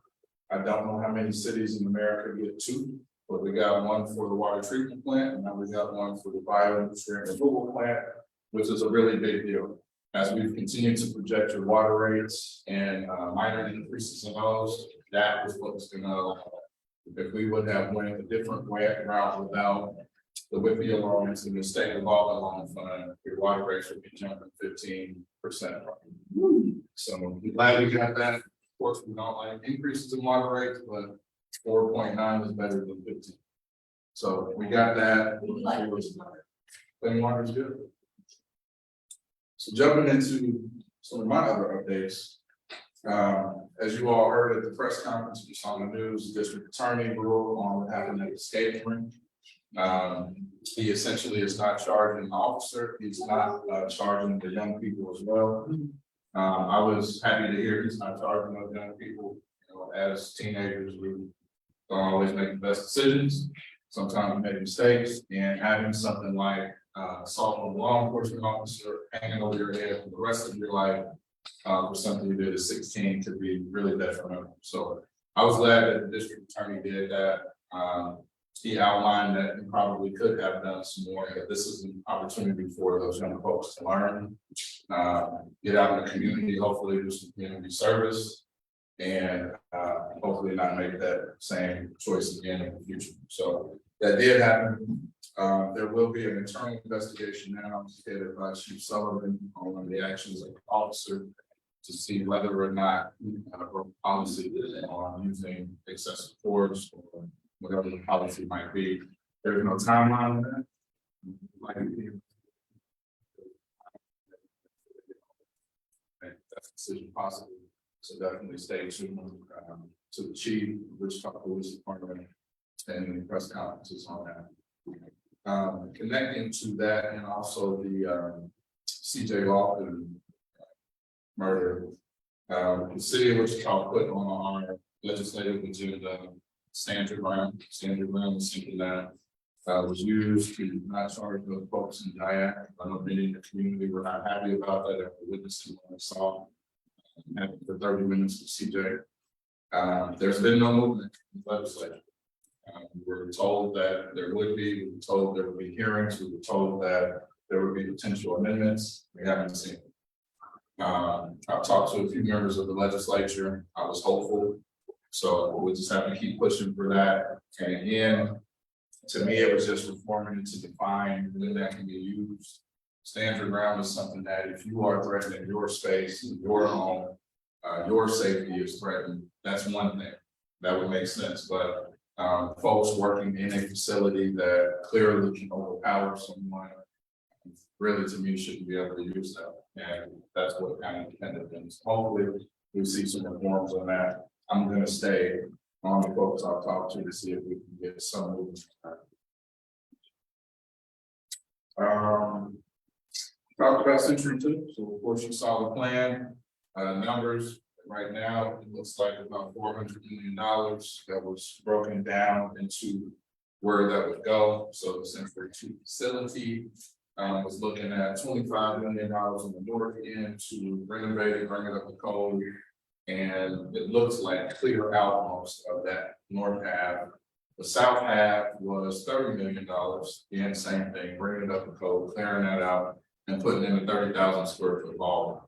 I don't know how many cities in America get two, but we got one for the water treatment plant, and now we got one for the bionutrient removal plant, which is a really big deal. As we've continued to project your water rates and minor increases in those, that was what was gonna allow. If we would have went a different route without the WIFI alarms and the state revolving loan fund, your water rates would be jumping 15%. So I'm glad we got that. Of course, we don't like increases in water rates, but 4.9 is better than 15. So we got that. Clean water is good. So jumping into some of my other updates. As you all heard at the press conference, you saw in the news, the district attorney ruled on what happened at the skating rink. He essentially is not charging the officer, he's not charging the young people as well. I was happy to hear he's not charging those young people. You know, as teenagers, we don't always make the best decisions. Sometimes we make mistakes, and having something like assault of a law enforcement officer hanging over your head for the rest of your life for something you did at 16 could be really detrimental. So I was glad that the district attorney did that. He outlined that he probably could have done some more, but this is an opportunity for those young folks to learn, get out in the community, hopefully do some community service, and hopefully not make that same choice again in the future. So that did happen. There will be an internal investigation now headed by Chief Sullivan on the actions of the officer to see whether or not her policy on using excessive force or whatever the policy might be. There's no timeline on that. That's a decision possible. So definitely stay tuned to the chief, Wichita Police Department, and the press conferences on that. Connecting to that and also the CJ Lawson murder. The city of Wichita put on our legislative agenda standard round is something that was used to not charge those folks in Diak. I know many in the community were not happy about that after witnessing what I saw for 30 minutes with CJ. There's been no movement in the legislature. We were told that there would be, we were told there would be hearings, we were told that there would be potential amendments. We haven't seen it. I've talked to a few members of the legislature. I was hopeful. So we'll just have to keep pushing for that. And again, to me, it was just reforming it to define when that can be used. Stand your ground is something that if you are threatening your space, your home, your safety is threatened, that's one thing. That would make sense. But folks working in a facility that clearly can overpower someone, really to me shouldn't be able to use that. And that's what kind of dependent is. Hopefully we see some reforms on that. I'm gonna stay on the folks I'll talk to see if we can get some movement. Talked about Century 2, so of course you saw the plan, numbers. Right now, it looks like about $400 million that was broken down into where that would go. So the Century 2 facility was looking at $25 million on the north end to renovate it, bring it up to code. And it looks like clear out most of that north half. The south half was $30 million. Again, same thing, bringing it up to code, clearing that out, and putting in a 30,000 square foot ballroom.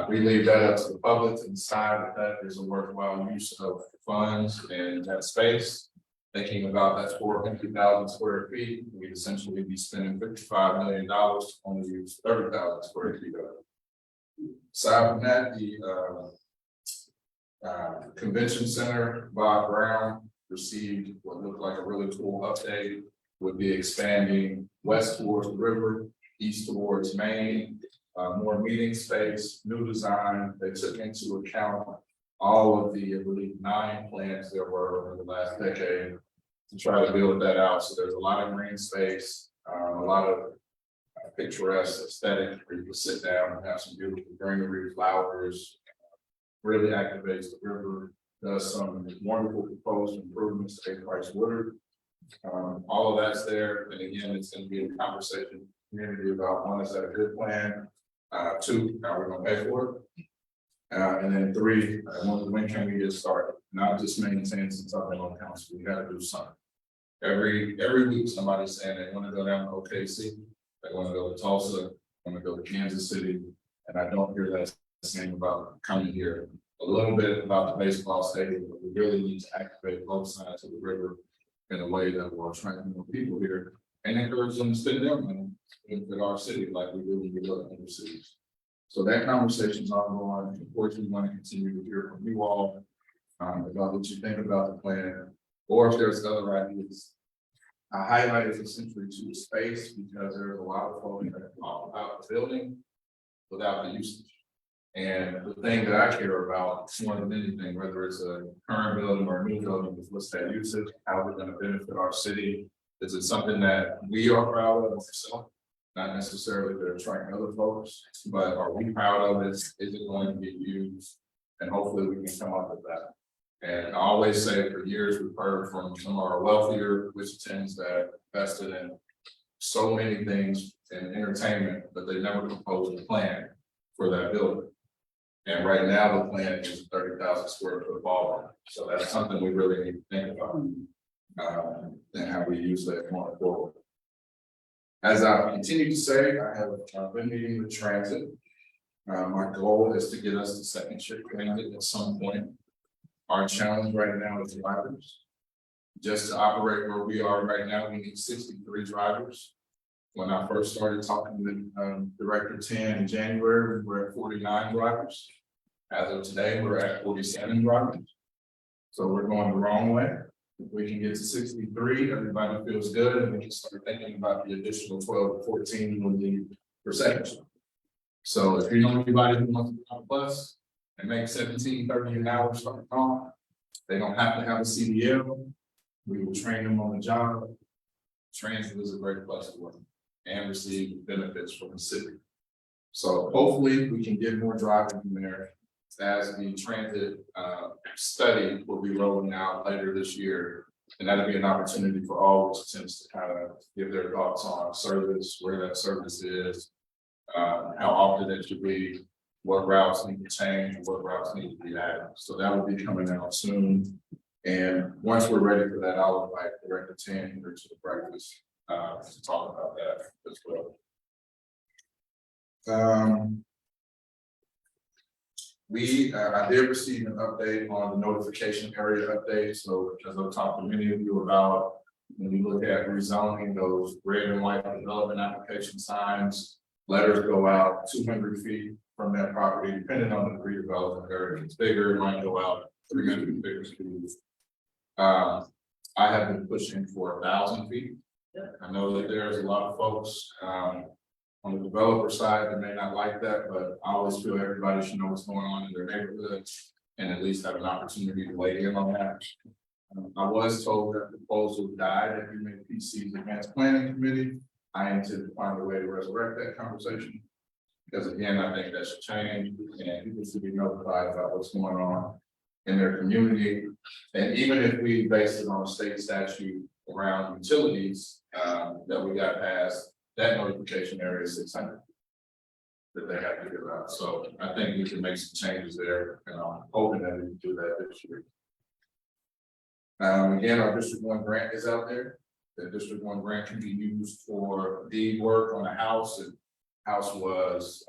We leave that up to the public to decide if that is a worthwhile use of funds and that space. Thinking about that's 450,000 square feet, we'd essentially be spending $55 million to only use 30,000 square feet of it. Aside from that, the convention center, Bob Brown received what looked like a really cool update. Would be expanding west towards the river, east towards Maine, more meeting space, new design. They took into account all of the, I believe, 9 plans there were over the last decade to try to build that out. So there's a lot of green space, a lot of picturesque aesthetic where you can sit down and have some beautiful greenery, flowers, really activates the river, does some wonderful proposed improvements to Price Woodard. All of that's there, and again, it's gonna be a conversation, community about, one, is that a good plan? Two, how we're gonna pay for it? And then three, when can we get started? Not just maintain some type of council, we gotta do something. Every week, somebody's saying they wanna go down to OKC, they wanna go to Tulsa, wanna go to Kansas City, and I don't hear that same about coming here. A little bit about the baseball stadium, but we really need to activate both sides of the river in a way that will attract more people here and encourage them to spend their money in our city like we do when we go to other cities. So that conversation's ongoing. Of course, we want to continue to hear from you all about what you think about the plan, or if there's other ideas. I highlighted essentially to space because there's a lot of folks that talk about the building without the usage. And the thing that I care about more than anything, whether it's a current building or a new building, is what's that usage, how we're gonna benefit our city. Is it something that we are proud of ourselves? Not necessarily to attract other folks, but are we proud of it? Is it going to get used? And hopefully we can come up with that. And I always say for years, we've heard from some of our wealthier Wichitans that invested in so many things in entertainment, but they never proposed a plan for that building. And right now, the plan is 30,000 square foot ballroom. So that's something we really need to think about. And how we use that going forward. As I continue to say, I have been meeting with transit. My goal is to get us to second shift transit at some point. Our challenge right now is drivers. Just to operate where we are right now, we need 63 drivers. When I first started talking with Director Tan in January, we were at 49 drivers. As of today, we're at 47 drivers. So we're going the wrong way. If we can get to 63, everybody feels good, and we can start thinking about the additional 12 to 14 we need per section. So if you know anybody who wants to be on a bus and make $17.30 an hour starting off, they don't have to have a CDL. We will train them on the job. Transit is a great place to work and receive benefits from the city. So hopefully we can get more driving in there as the transit study will be rolling out later this year. And that'll be an opportunity for all Wichitans to kind of give their thoughts on service, where that service is, how often it should be, what routes need to change, what routes need to be added. So that will be coming out soon. And once we're ready for that, I'll invite Director Tan here to the breakfast to talk about that as well. I did receive an update on the notification area update. So as I've talked to many of you about, when you look at rezoning, those red and white development application signs, letters go out 200 feet from that property, depending on the redevelopment area. If it's bigger, it might go out 300 feet. I have been pushing for 1,000 feet. I know that there's a lot of folks on the developer side that may not like that, but I always feel everybody should know what's going on in their neighborhoods and at least have an opportunity to weigh in on that. I was told that the proposal died at UMPC's Advanced Planning Committee. I intend to find a way to resurrect that conversation. Because again, I think that should change and people should be notified about what's going on in their community. And even if we base it on a state statute around utilities that we got passed, that notification area is 600 that they have to give out. So I think we can make some changes there, and I'm hoping that we can do that this year. Again, our District 1 grant is out there. The District 1 grant can be used for deed work on a house. If the house was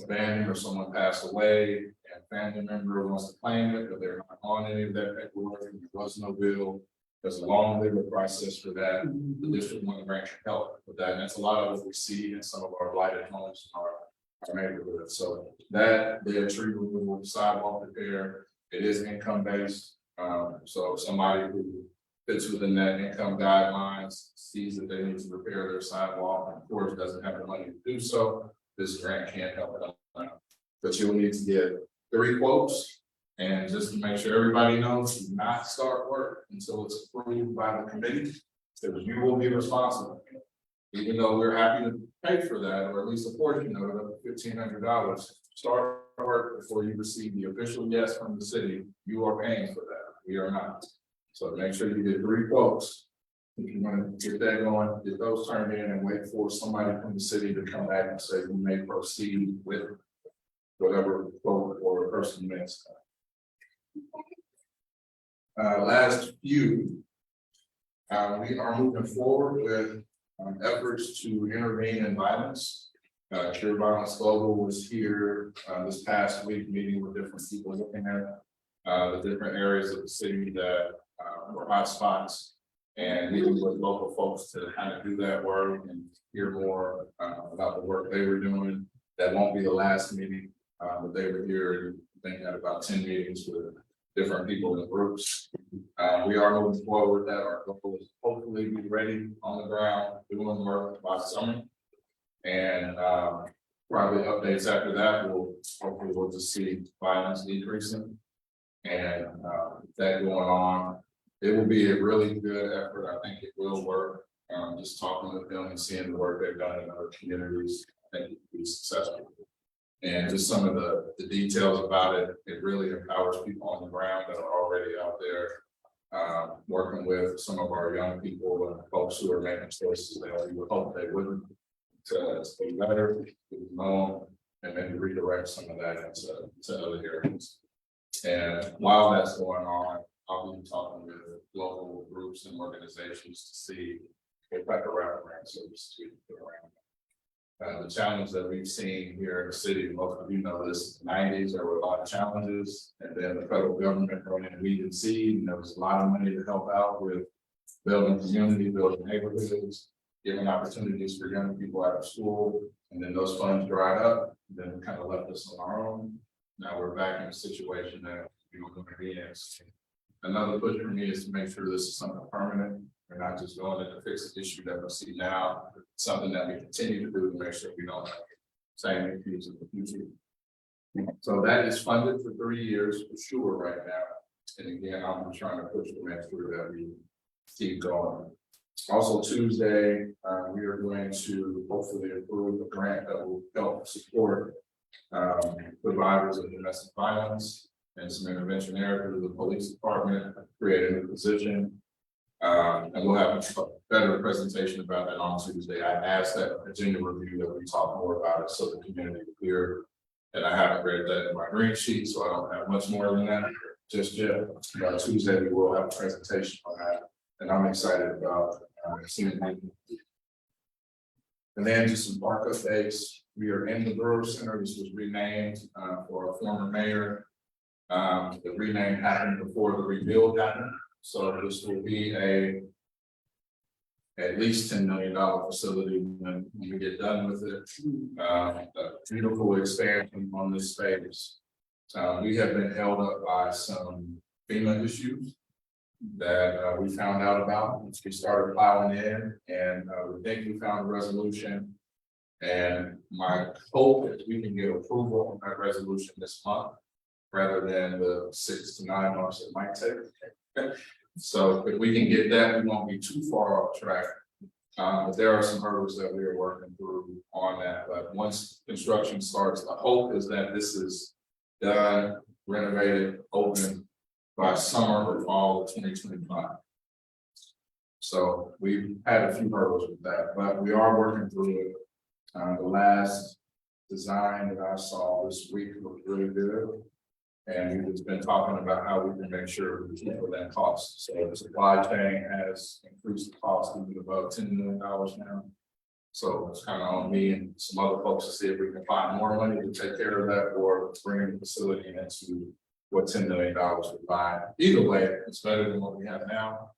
abandoned or someone passed away and a family member wants to claim it, but they're not on any of that paperwork and there was no bill. There's a long legal process for that. The District 1 grant can help with that. And that's a lot of what we see in some of our blighted homes in our neighborhood. So that, the tree removal, sidewalk repair, it is income based. So somebody who fits within that income guidelines, sees that they need to repair their sidewalk, and of course doesn't have the money to do so, this grant can't help it. But you'll need to get 3 quotes. And just to make sure everybody knows, do not start work until it's approved by the committee, because you will be responsible. Even though we're happy to pay for that, or at least a portion of it, up to $1,500, start work before you receive the official yes from the city. You are paying for that. We are not. So make sure you get 3 quotes. If you want to get that going, get those turned in and wait for somebody from the city to come back and say we may proceed with whatever quote or person makes. Last few. We are moving forward with efforts to intervene in violence. Cure Violence Global was here this past week, meeting with different people, looking at the different areas of the city that were hotspots, and meeting with local folks to kind of do that work and hear more about the work they were doing. That won't be the last meeting, but they were here. I think had about 10 meetings with different people in groups. We are moving forward with that. Our goal is hopefully be ready on the ground doing work by summer. And probably updates after that, we'll just see violence decreasing. And that going on, it will be a really good effort. I think it will work. Just talking with them and seeing the work they've done in other communities, I think it will be successful. And just some of the details about it, it really empowers people on the ground that are already out there, working with some of our young people and folks who are making choices that we would hope they wouldn't, to be better, to know, and maybe redirect some of that into other areas. And while that's going on, I'll be talking with local groups and organizations to see if I can wraparound services we can put around. The challenge that we've seen here in the city, most of you know this, in the 90s, there were a lot of challenges, and then the federal government brought in weed and seed, and there was a lot of money to help out with building community, building neighborhoods, giving opportunities for young people out of school, and then those funds dried up, and then it kind of left us on our own. Now we're back in a situation that we're going to be in. Another push for me is to make sure this is something permanent. We're not just going in to fix the issue that we see now, something that we continue to do to make sure we don't have the same issues in the future. So that is funded for 3 years for sure right now. And again, I'm trying to push to make sure that we keep going. Also Tuesday, we are going to hopefully approve a grant that will help support survivors of domestic violence and some intervention there through the police department, create a new position. And we'll have a better presentation about that on Tuesday. I asked that agenda review that we talk more about it so the community will hear. And I haven't read that in my green sheet, so I don't have much more than that just yet. But Tuesday we will have a presentation on that, and I'm excited about seeing that. And then just some park updates. We are in the Brewer Center. This was renamed for our former mayor. The rename happened before the rebuild happened. So this will be at least $10 million facility when we get done with it. A beautiful expansion on this space. We have been held up by some FEMA issues that we found out about once we started plowing in, and we think we found a resolution. And my hope is we can get approval on that resolution this month, rather than the 6 to 9 months it might take. So if we can get that, we won't be too far off track. But there are some hurdles that we are working through on that. But once construction starts, the hope is that this is done, renovated, open by summer or fall of 2025. So we've had a few hurdles with that, but we are working through it. The last design that I saw this week looked really good. And we've just been talking about how we can make sure we keep for that cost. So the supply chain has increased the cost even above $10 million now. So it's kind of on me and some other folks to see if we can find more money to take care of that, or bring the facility into what $10 million would buy. Either way, it's better than what we have now.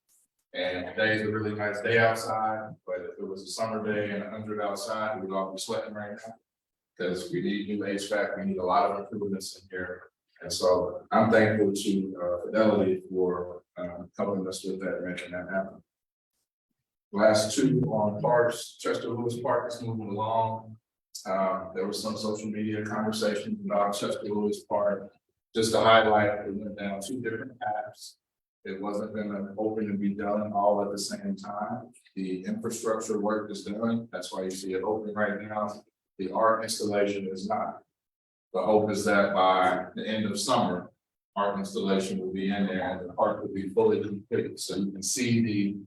And today's a really nice day outside, but if it was a summer day and 100 outside, we'd all be sweating right now. Because we need new HVAC, we need a lot of improvements in here. And so I'm thankful to Fidelity for helping us with that and making that happen. Last two on parks, Chester Lewis Park is moving along. There was some social media conversations about Chester Lewis Park. Just to highlight, it went down 2 different paths. It wasn't going to open and be done all at the same time. The infrastructure work is done. That's why you see it open right now. The art installation is not. The hope is that by the end of summer, art installation will be in there, and the park will be fully complete, so you can see the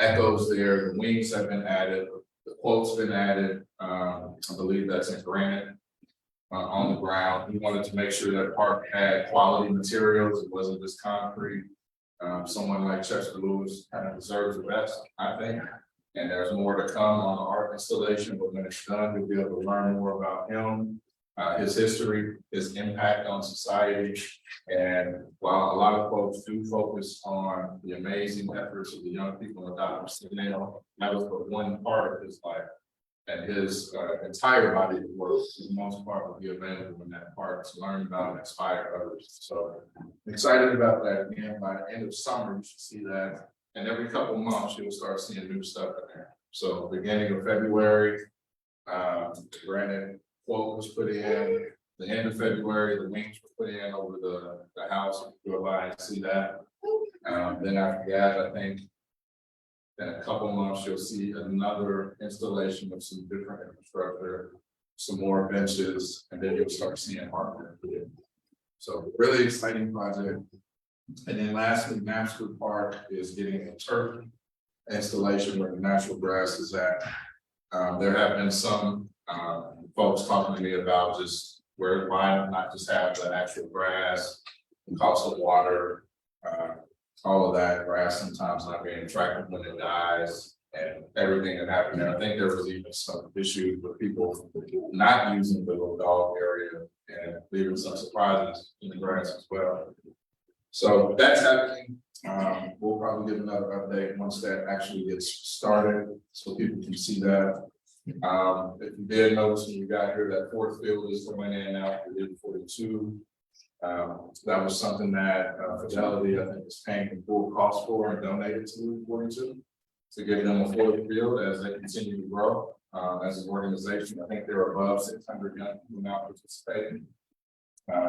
echoes there, the wings have been added, the quote's been added, I believe that's in granite. On the ground, we wanted to make sure that park had quality materials, it wasn't just concrete. Someone like Chester Lewis kind of deserves the best, I think. And there's more to come on the art installation, but when it's done, you'll be able to learn more about him, his history, his impact on society. And while a lot of folks do focus on the amazing efforts of the young people in Dr. Sidnell, that was but one part of his life. And his entire body of work, for the most part, will be available in that park to learn about and inspire others. So I'm excited about that. Again, by the end of summer, you should see that. And every couple of months, you'll start seeing new stuff in there. So beginning of February, the granite quote was put in. The end of February, the wings were put in over the house. You'll go by and see that. Then after that, I think in a couple months, you'll see another installation of some different infrastructure, some more benches, and then you'll start seeing hardware. So really exciting project. And then lastly, Knapswood Park is getting a turf installation where the natural grass is at. There have been some folks talking to me about just why not just have the actual grass, the cost of water, all of that grass sometimes not being attractive when it dies and everything that happened there. I think there was even some issues with people not using the little dog area and leaving some surprises in the grass as well. So that's happening. We'll probably give another update once that actually gets started so people can see that. If you did notice when you got here, that fourth field is going in now for 42. That was something that Fidelity, I think, is paying the full cost for and donated to 42 to give them a full field as they continue to grow. As an organization, I think they're above 600 young people now participating.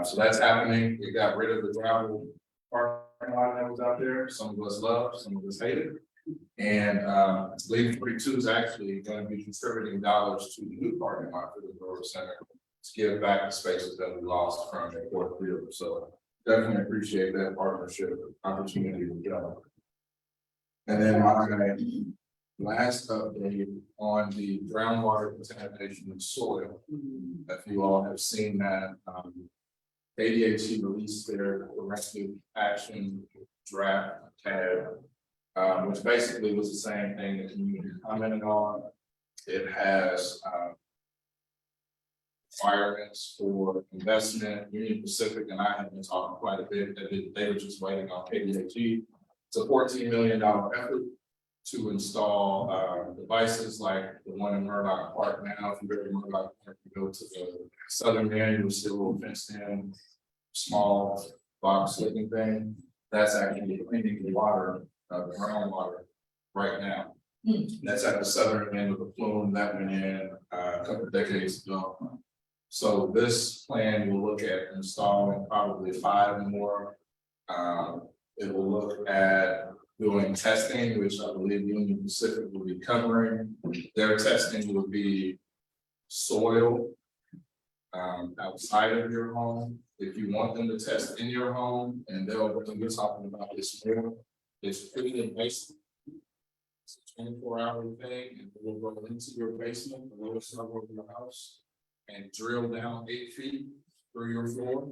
So that's happening. We got rid of the gravel parking lot that was out there. Some of us loved, some of us hated. And League 42 is actually going to be contributing dollars to the new parking lot for the Grove Center to give back the spaces that we lost from the fourth field. So definitely appreciate that partnership opportunity to go. And then my last update on the groundwater contamination of soil. If you all have seen that, ADHD released their corrective action draft tab, which basically was the same thing the community commented on. It has requirements for investment. Union Pacific and I have been talking quite a bit that they were just waiting on ADHD. It's a $14 million effort to install devices like the one in Murdoch Park now. If you go to Murdoch Park, you go to the southern end, you'll see a little fenced in small box looking thing. That's actually cleaning the water, the groundwater right now. That's at the southern end of the plume that went in a couple of decades ago. So this plan will look at installing probably 5 more. It will look at doing testing, which I believe Union Pacific will be covering. Their testing will be soil outside of your home. If you want them to test in your home, and they'll be talking about this more, it's pretty invasive. It's a 24-hour thing, and we'll go into your basement, the lowest level of your house, and drill down 8 feet through your floor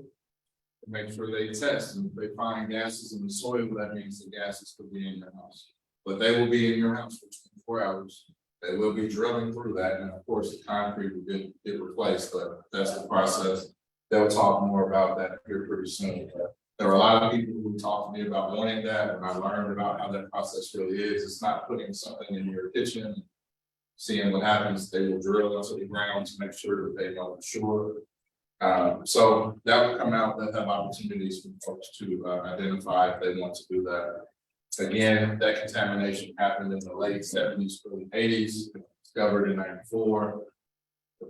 to make sure they test. And if they find gases in the soil, that means the gases could be in your house. But they will be in your house for 24 hours. They will be drilling through that, and of course, the concrete will get replaced, but that's the process. They'll talk more about that here pretty soon. There are a lot of people who talk to me about wanting that, and I learned about how that process really is. It's not putting something in your kitchen, seeing what happens. They will drill into the ground to make sure that they know for sure. So that will come out. They'll have opportunities for folks to identify if they want to do that. Again, that contamination happened in the late 70s, early 80s, discovered in 94. The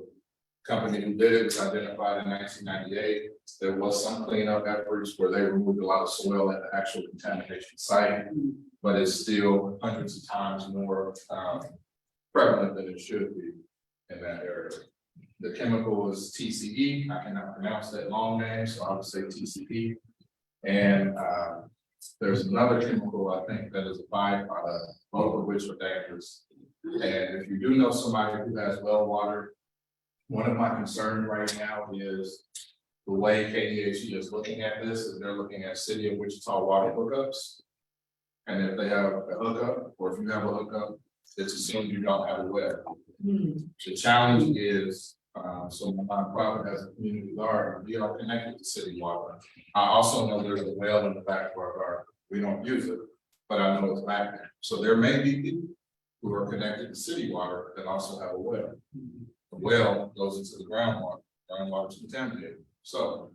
company who did it was identified in 1998. There was some cleanup efforts where they removed a lot of soil at the actual contamination site, but it's still hundreds of times more prevalent than it should be in that area. The chemical is TCE. I cannot pronounce that long name, so I would say TCE. And, there's another chemical, I think, that is a byproduct, both of which are dangerous. And if you do know somebody who has well water, one of my concerns right now is the way KDHE is looking at this, is they're looking at city of Wichita water hookups. And if they have a hookup, or if you have a hookup, it's assumed you don't have a well. The challenge is, so my nonprofit has a community garden, we are connected to city water. I also know there's a well in the back of our garden, we don't use it, but I know it's back there. So there may be people who are connected to city water that also have a well. The well goes into the groundwater is contaminated. So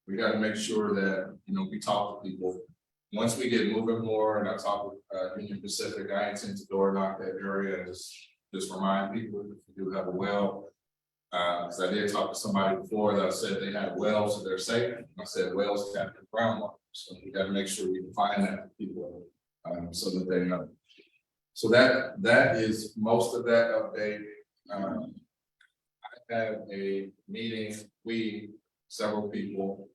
we gotta make sure that, we talk to people. Once we get moving more, and I talk with Union Pacific, I intend to door knock that area and just remind people if you do have a well. Cause I did talk to somebody before that said they had wells, so they're safe. I said wells have groundwater, so we gotta make sure we define that for people, so that they know. So that is most of that update. I have a meeting, several people.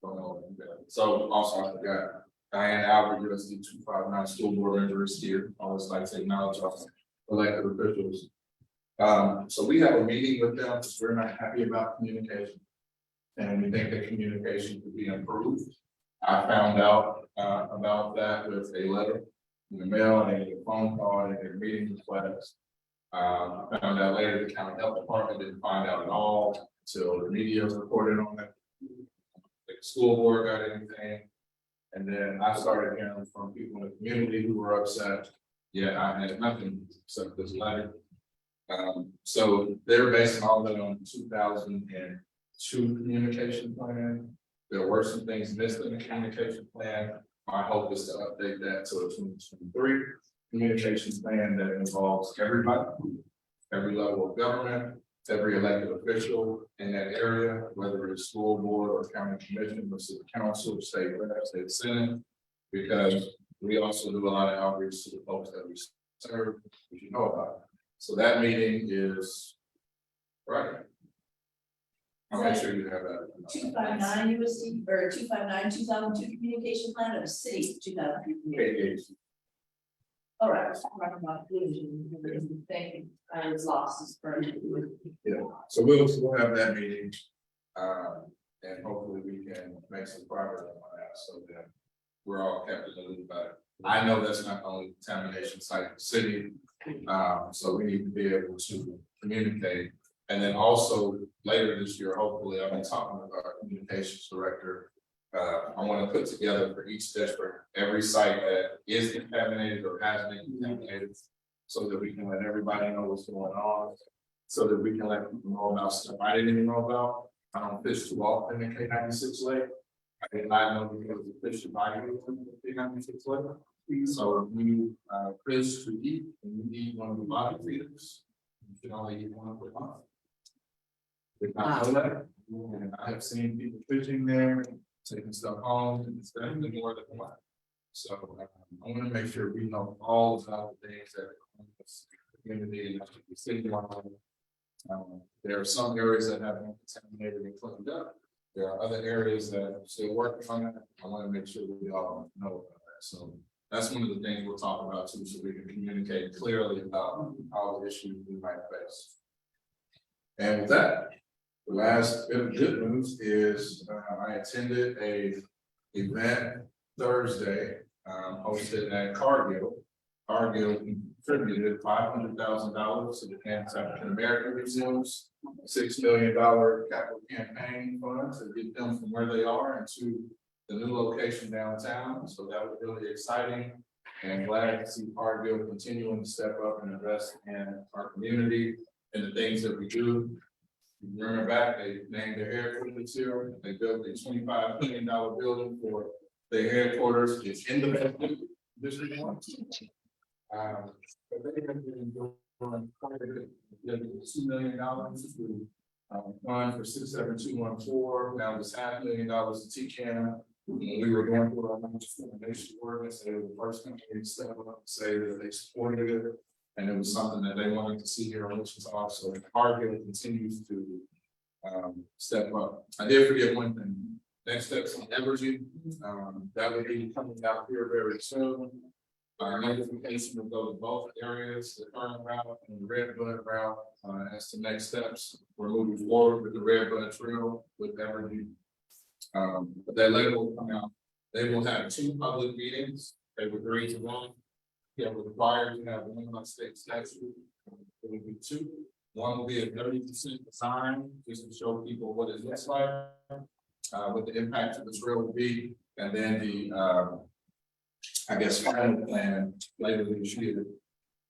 Don't know. So also I forgot, Diane Albert, USD 259 school board member is here. Always like to acknowledge our elected officials. So we have a meeting with them because we're not happy about communication. And we think that communication could be improved. I found out about that with a letter in the mail and a phone call and a meeting request. I found out later the county health department didn't find out at all until the media reported on it. The school board got anything. And then I started hearing from people in the community who were upset. Yeah, I had nothing except this letter. So they're basing all that on 2002 communication plan. There were some things missed in the communication plan. My hope is to update that to a 2023 communication plan that involves everybody, every level of government, every elected official in that area, whether it's school board or county commission, or city council, state rep, state senate, because we also do a lot of outreach to the folks that we serve, as you know about. So that meeting is right. I'll make sure you have that. 259 USD or 259 2002 communication plan of city 2002 communication. All right, thank you. I was lost. Yeah, so we'll have that meeting. And hopefully we can make some progress on that so that we're all kept in the loop about it. I know that's not the only contamination site in the city. So we need to be able to communicate. And then also later this year, hopefully, I'll be talking with our communications director. I want to put together for each district, every site that is contaminated or has been contaminated, so that we can let everybody know what's going on, so that we can let people know about stuff I didn't even know about. I don't fish too often in K96 Lake. I did not know because the fish body in K96 Lake. So when you fish to eat and you need one of the body feeders, you can only eat one per month. Did not know that. And I have seen people fishing there, taking stuff home, and it's definitely more than one. So I want to make sure we know all about the things that the community and the city want. There are some areas that have been contaminated and cleaned up. There are other areas that are still working on it. I want to make sure we all know about that. So that's one of the things we'll talk about too, so we can communicate clearly about all the issues we might face. And with that, the last bit of good news is I attended a event Thursday hosted at Cargill. Cargill contributed $500,000 to the Kansas African American Museum's $6 million capital campaign fund to get them from where they are into the new location downtown. So that was really exciting and glad to see Cargill continuing to step up and invest in our community and the things that we do. Remember back, they named their headquarters here. They built a $25 million building for their headquarters. It's in the District 1. But they have been doing $2 million to fund for 67214. Now this $500,000 to TCAM. When we were going through our nation ordinance, they were the first company to step up and say that they supported it. And it was something that they wanted to see here in Wichita. So Cargill continues to step up. I did forget one thing. Next steps on Evergy, that will be coming out here very soon. Notification will go to both areas, the current route and the Redbud route, as to next steps. We're moving forward with the Redbud Trail with Evergy. But that letter will come out. They will have 2 public meetings. They were agreed to one. Yeah, we're required to have one on state statute. It will be 2. One will be a 30% design, just to show people what it looks like. What the impact of the trail will be, and then the, I guess, final plan later this year.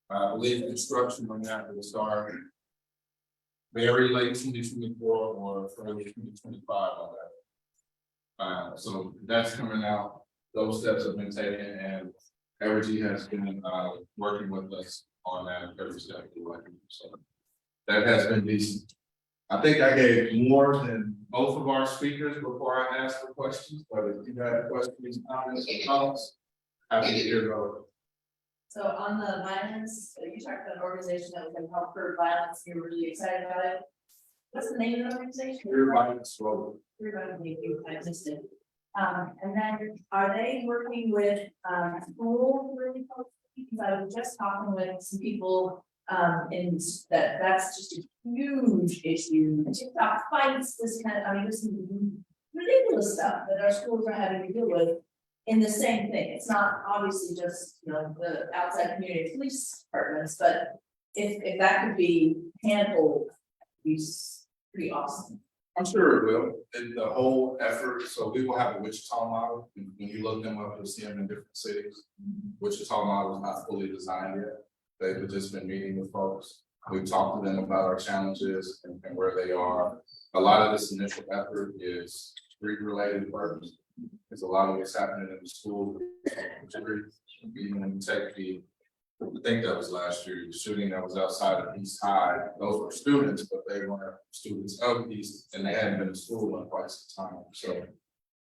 I believe construction on that will start very late 2024 or early 2025 on that. So that's coming out, those steps have been taken, and Evergy has been, working with us on that 30-step. So that has been decent. I think I gave more than both of our speakers before I asked for questions, but if you have questions, comments, or thoughts, happy to hear those. So on the violence, you talked about an organization that was gonna help curb violence, you were really excited about it. What's the name of the organization? Everybody slowly. Everybody, I missed it. And then are they working with, schools really closely? Because I was just talking with some people, that's just a huge issue. TikTok fights, this kind of, I mean, this is ridiculous stuff that our schools are having to deal with in the same thing. It's not obviously just, you know, the outside community police departments, but if that could be handled, it'd be pretty awesome. I'm sure it will, and the whole effort, so we will have a Wichita model, when you look them up, you'll see them in different cities. Wichita model is not fully designed yet, they've just been meeting with folks. We've talked to them about our challenges and where they are. A lot of this initial effort is street related first. There's a lot of what's happening in the school. Even when you take the, I think that was last year, the shooting that was outside of East High, those were students, but they weren't students of East, and they hadn't been to school in quite some time. So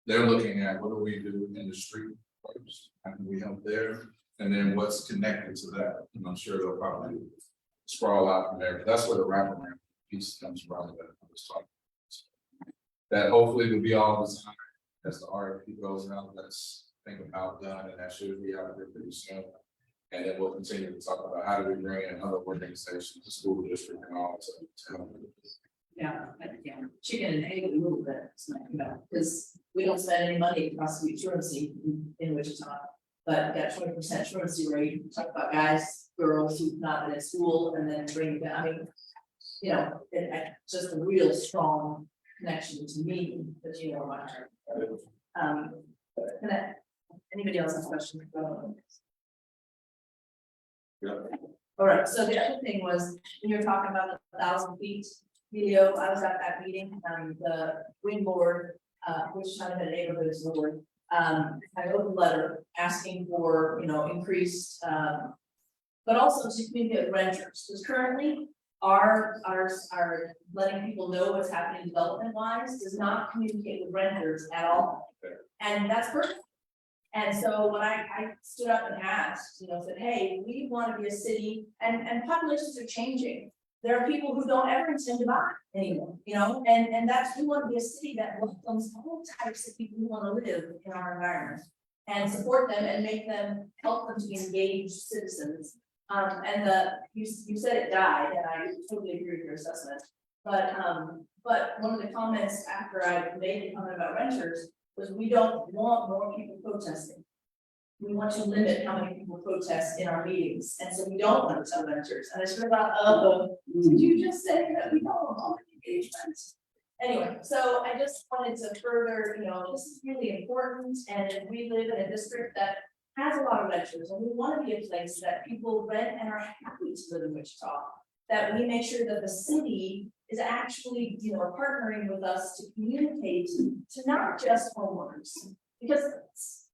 they're looking at what do we do in the street first, how can we help there? And then what's connected to that, and I'm sure they'll probably sprawl out from there, but that's where the wraparound piece comes from that I was talking about. That hopefully will be all designed as the RFP goes out, let's think about done, and that should be out there pretty soon. And then we'll continue to talk about how do we bring in other organizations, the school district and all to help. Yeah, chicken and egg a little bit, because we don't spend any money to prosecute truancy in Wichita. But we got 20% truancy rate, talk about guys, girls who've not been at school and then bring them, I mean, you know, just a real strong connection to me, that you know, my anybody else has questions? Yeah. All right, so the other thing was, when you were talking about the 1,000 feet video, I was at that meeting, the wind board, which kind of the neighborhoods board. I wrote a letter asking for, you know, increased, but also to communicate with renters, because currently our letting people know what's happening development wise does not communicate with renters at all. And that's perfect. And so when I stood up and asked, you know, said, hey, we want to be a city, and populations are changing. There are people who don't ever intend to buy anymore, you know, and that's, we want to be a city that welcomes all types of people who want to live in our environment and support them and make them, help them to be engaged citizens. And you said it died, and I totally agree with your assessment. But one of the comments after I made the comment about renters was we don't want more people protesting. We want to limit how many people protest in our meetings, and so we don't want to tell renters. And I sort of thought, did you just say that we don't want engagement? Anyway, so I just wanted to further, you know, this is really important, and we live in a district that has a lot of renters, and we want to be a place that people rent and are happy to live in Wichita. That we make sure that the city is actually, you know, partnering with us to communicate to not just homeowners, because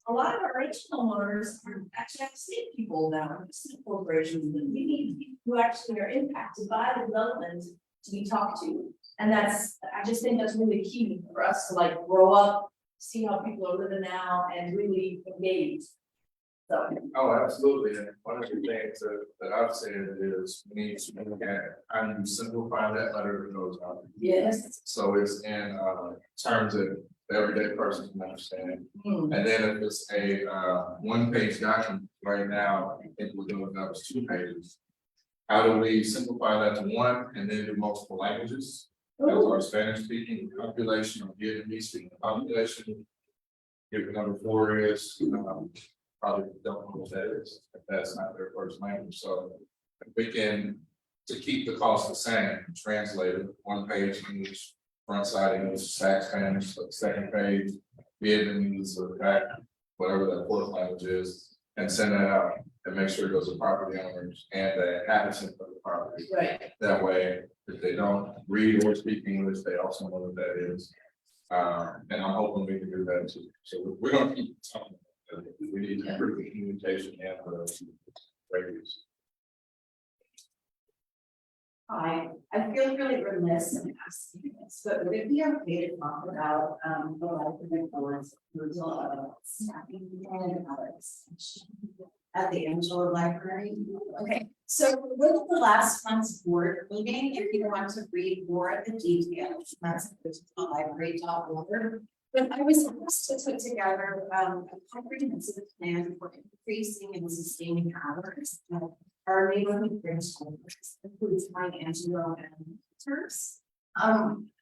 a lot of our rich homeowners are actually state people now, corporations, and we need people who actually are impacted by the development to be talked to. And that's, I just think that's really key for us to like grow up, see how people are living now, and really engage. So, Oh, absolutely, and one of the things that I've said is we need to look at how you simplify that letter that goes out. yes. So it's in terms that the everyday person can understand. Hmm. And then if it's a one-page document, right now, I think we're doing that was 2 pages. How do we simplify that to 1 and then do multiple languages? As our Spanish speaking population or Vietnamese speaking population. If number 4 is, probably don't know what that is, if that's not their first language, so. If we can, to keep the cost the same, translate it, 1 page English, front side English, back Spanish, second page, Vietnamese, or back, whatever that 4th language is, and send that out. And make sure it goes to property owners and the inhabitants of the property. Right, That way, if they don't read or speak English, they also know what that is. And I'm hoping we can do that too. So we're gonna keep talking. We need to improve the communication and the radios. I feel really remiss in asking this, but would it be okay to talk about, the life of the board's approval of staffing and others? At the Angela Library. Okay, so with the last month's board meeting, if you want to read more of the details, that's library.org. But I was asked to put together a comprehensive plan for increasing and sustaining hours. Our neighborhood branch includes financial and mentors.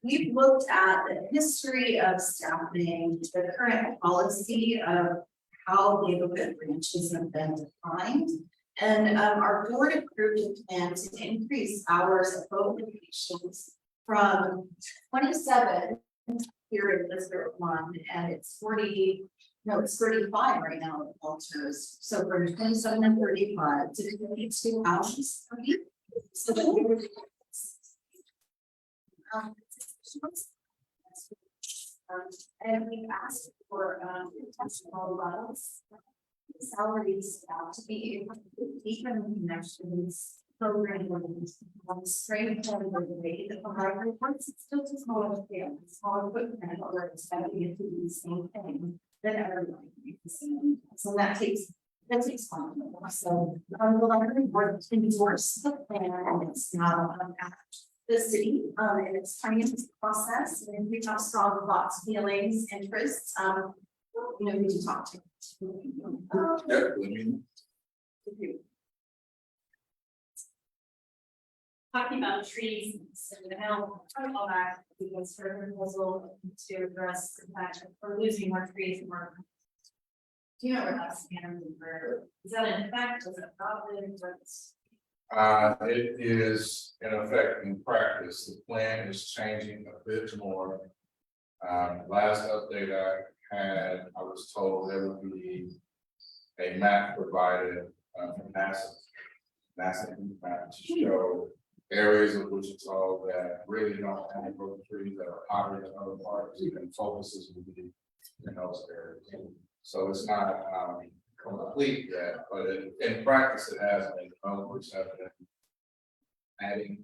We've looked at the history of staffing, the current policy of how neighborhood branches have been defined. And our board approved a plan to increase hours of both locations from 27 here in District 1, and it's 35 right now at Walters. So from 27 and 35 to 52 hours a week. So the and we asked for professional levels, salaries to be able to even connections program straight from the way that the library works. It's still too small to scale, small equipment, or it's having it to do the same thing that everyone can see. So that takes time. So the library board endorsed the plan, and it's now at the city, and it's trying to process, and we have strong thoughts, feelings, interests, we need to talk to. Talking about trees, so now, all that, because for a proposal to address the fact that we're losing more trees and more. Do you know where that's standing for, is that in fact, is it probably, what's? It is in effect in practice, the plan is changing a bit more. Last update I had, I was told there would be a map provided from NASA map to show areas of Wichita that really don't have growth trees that are hotter than other parts, and focuses will be in those areas. So it's not complete yet, but in practice, it has been. Developers have been adding.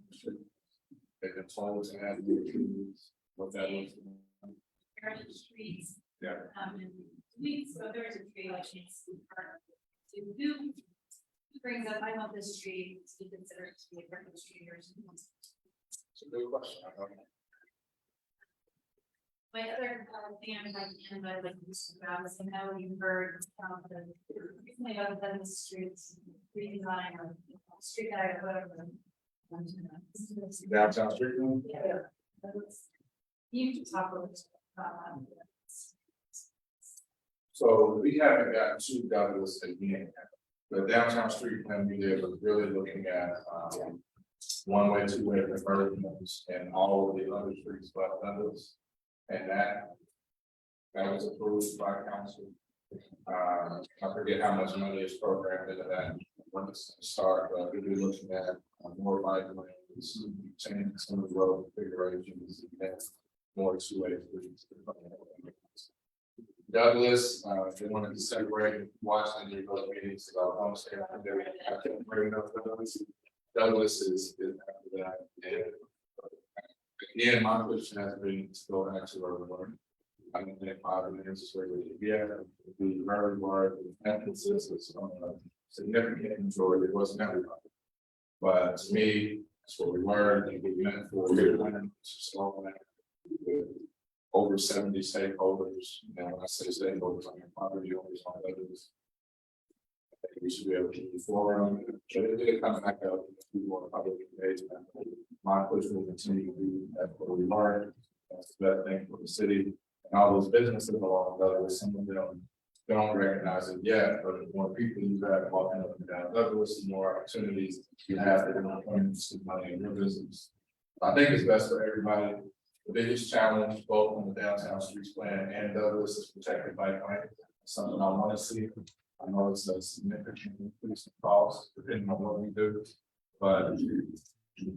They've been told to add new trees. What that looks like. Trees. Yeah. And we, so there's a tree like needs to be part of. Who brings up, I want this tree to be considered to be a purpose tree or something. It's a good question. I don't know. My other thing I'm like, and I like this about is, I know you've heard the recently about the streets redesign or street guy or whatever. Downtown street. Yeah. You can talk a little bit about that. So we haven't gotten to Douglas again. The downtown street plan we did was really looking at one-way, two-way conversions and all of the other streets but Douglas. And that was approved by council. I forget how much money is programmed into that when it's gonna start, but we'll be looking at more bike lanes, changing some of the road configurations, and more two-way streets. Douglas, they wanted to separate Washington and those meetings, so I want to say I can't bring it up for Douglas. Douglas is after that, and again, my question has been to go back to our learn. I don't think 5 minutes is where we get, the very large emphasis is on a significant majority, it wasn't everybody. But to me, that's what we learned, and we meant for over 70 stakeholders, and when I say stakeholders, I mean property owners, all others. I think we should be able to move forward on it, but it did come back up, we want public engagement. My push will continue to be that what we learned, that's the best thing for the city, and all those businesses along Douglas, some of them don't recognize it yet, but the more people you have walking up and down Douglas, the more opportunities you have to invest money in your business. I think it's best for everybody. The biggest challenge, both on the downtown streets plan and Douglas, is protected bike lane. Something I want to see. I know it's a significant increase in cost depending on what we do, but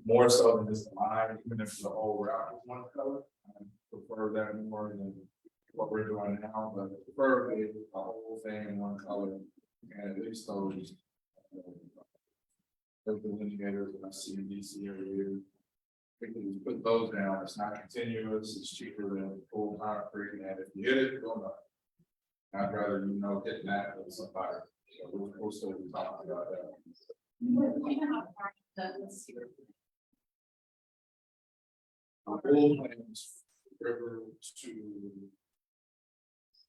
more so than just the line, even if the whole route is one color, I prefer that more than what we're doing now, but preferably the whole thing in one color, and at least those delineators that I see in DC every year. We can just put those down, it's not continuous, it's cheaper than full concrete, and if you hit it, go up. I'd rather, hit that than somebody, we'll still be talking about that. We have a part that is here. Our goal plans river to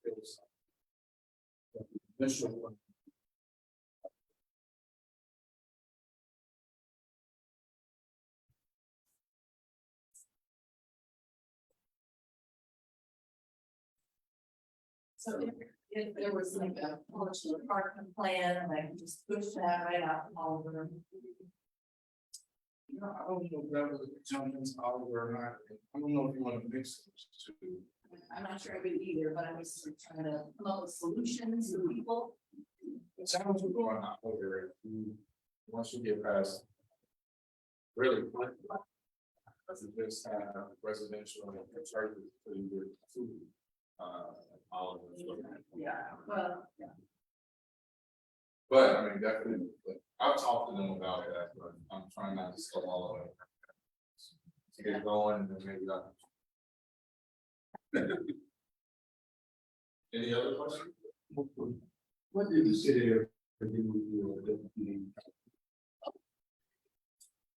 hillside. The initial one. So if there was like a commercial apartment plan, and I could just push that right out all over. I don't know if that was a gentleman's Oliver or not. I don't know if you want to mix those two. I'm not sure I would either, but I'm just trying to come up with solutions for people. The challenge with going out over once you get past. Really. Because it just have residential and churches to get food. Oliver. Yeah, well, yeah. But I mean, definitely, I've talked to them about that, but I'm trying not to slow all of it. To get going and then maybe not. Any other questions? What did the city do with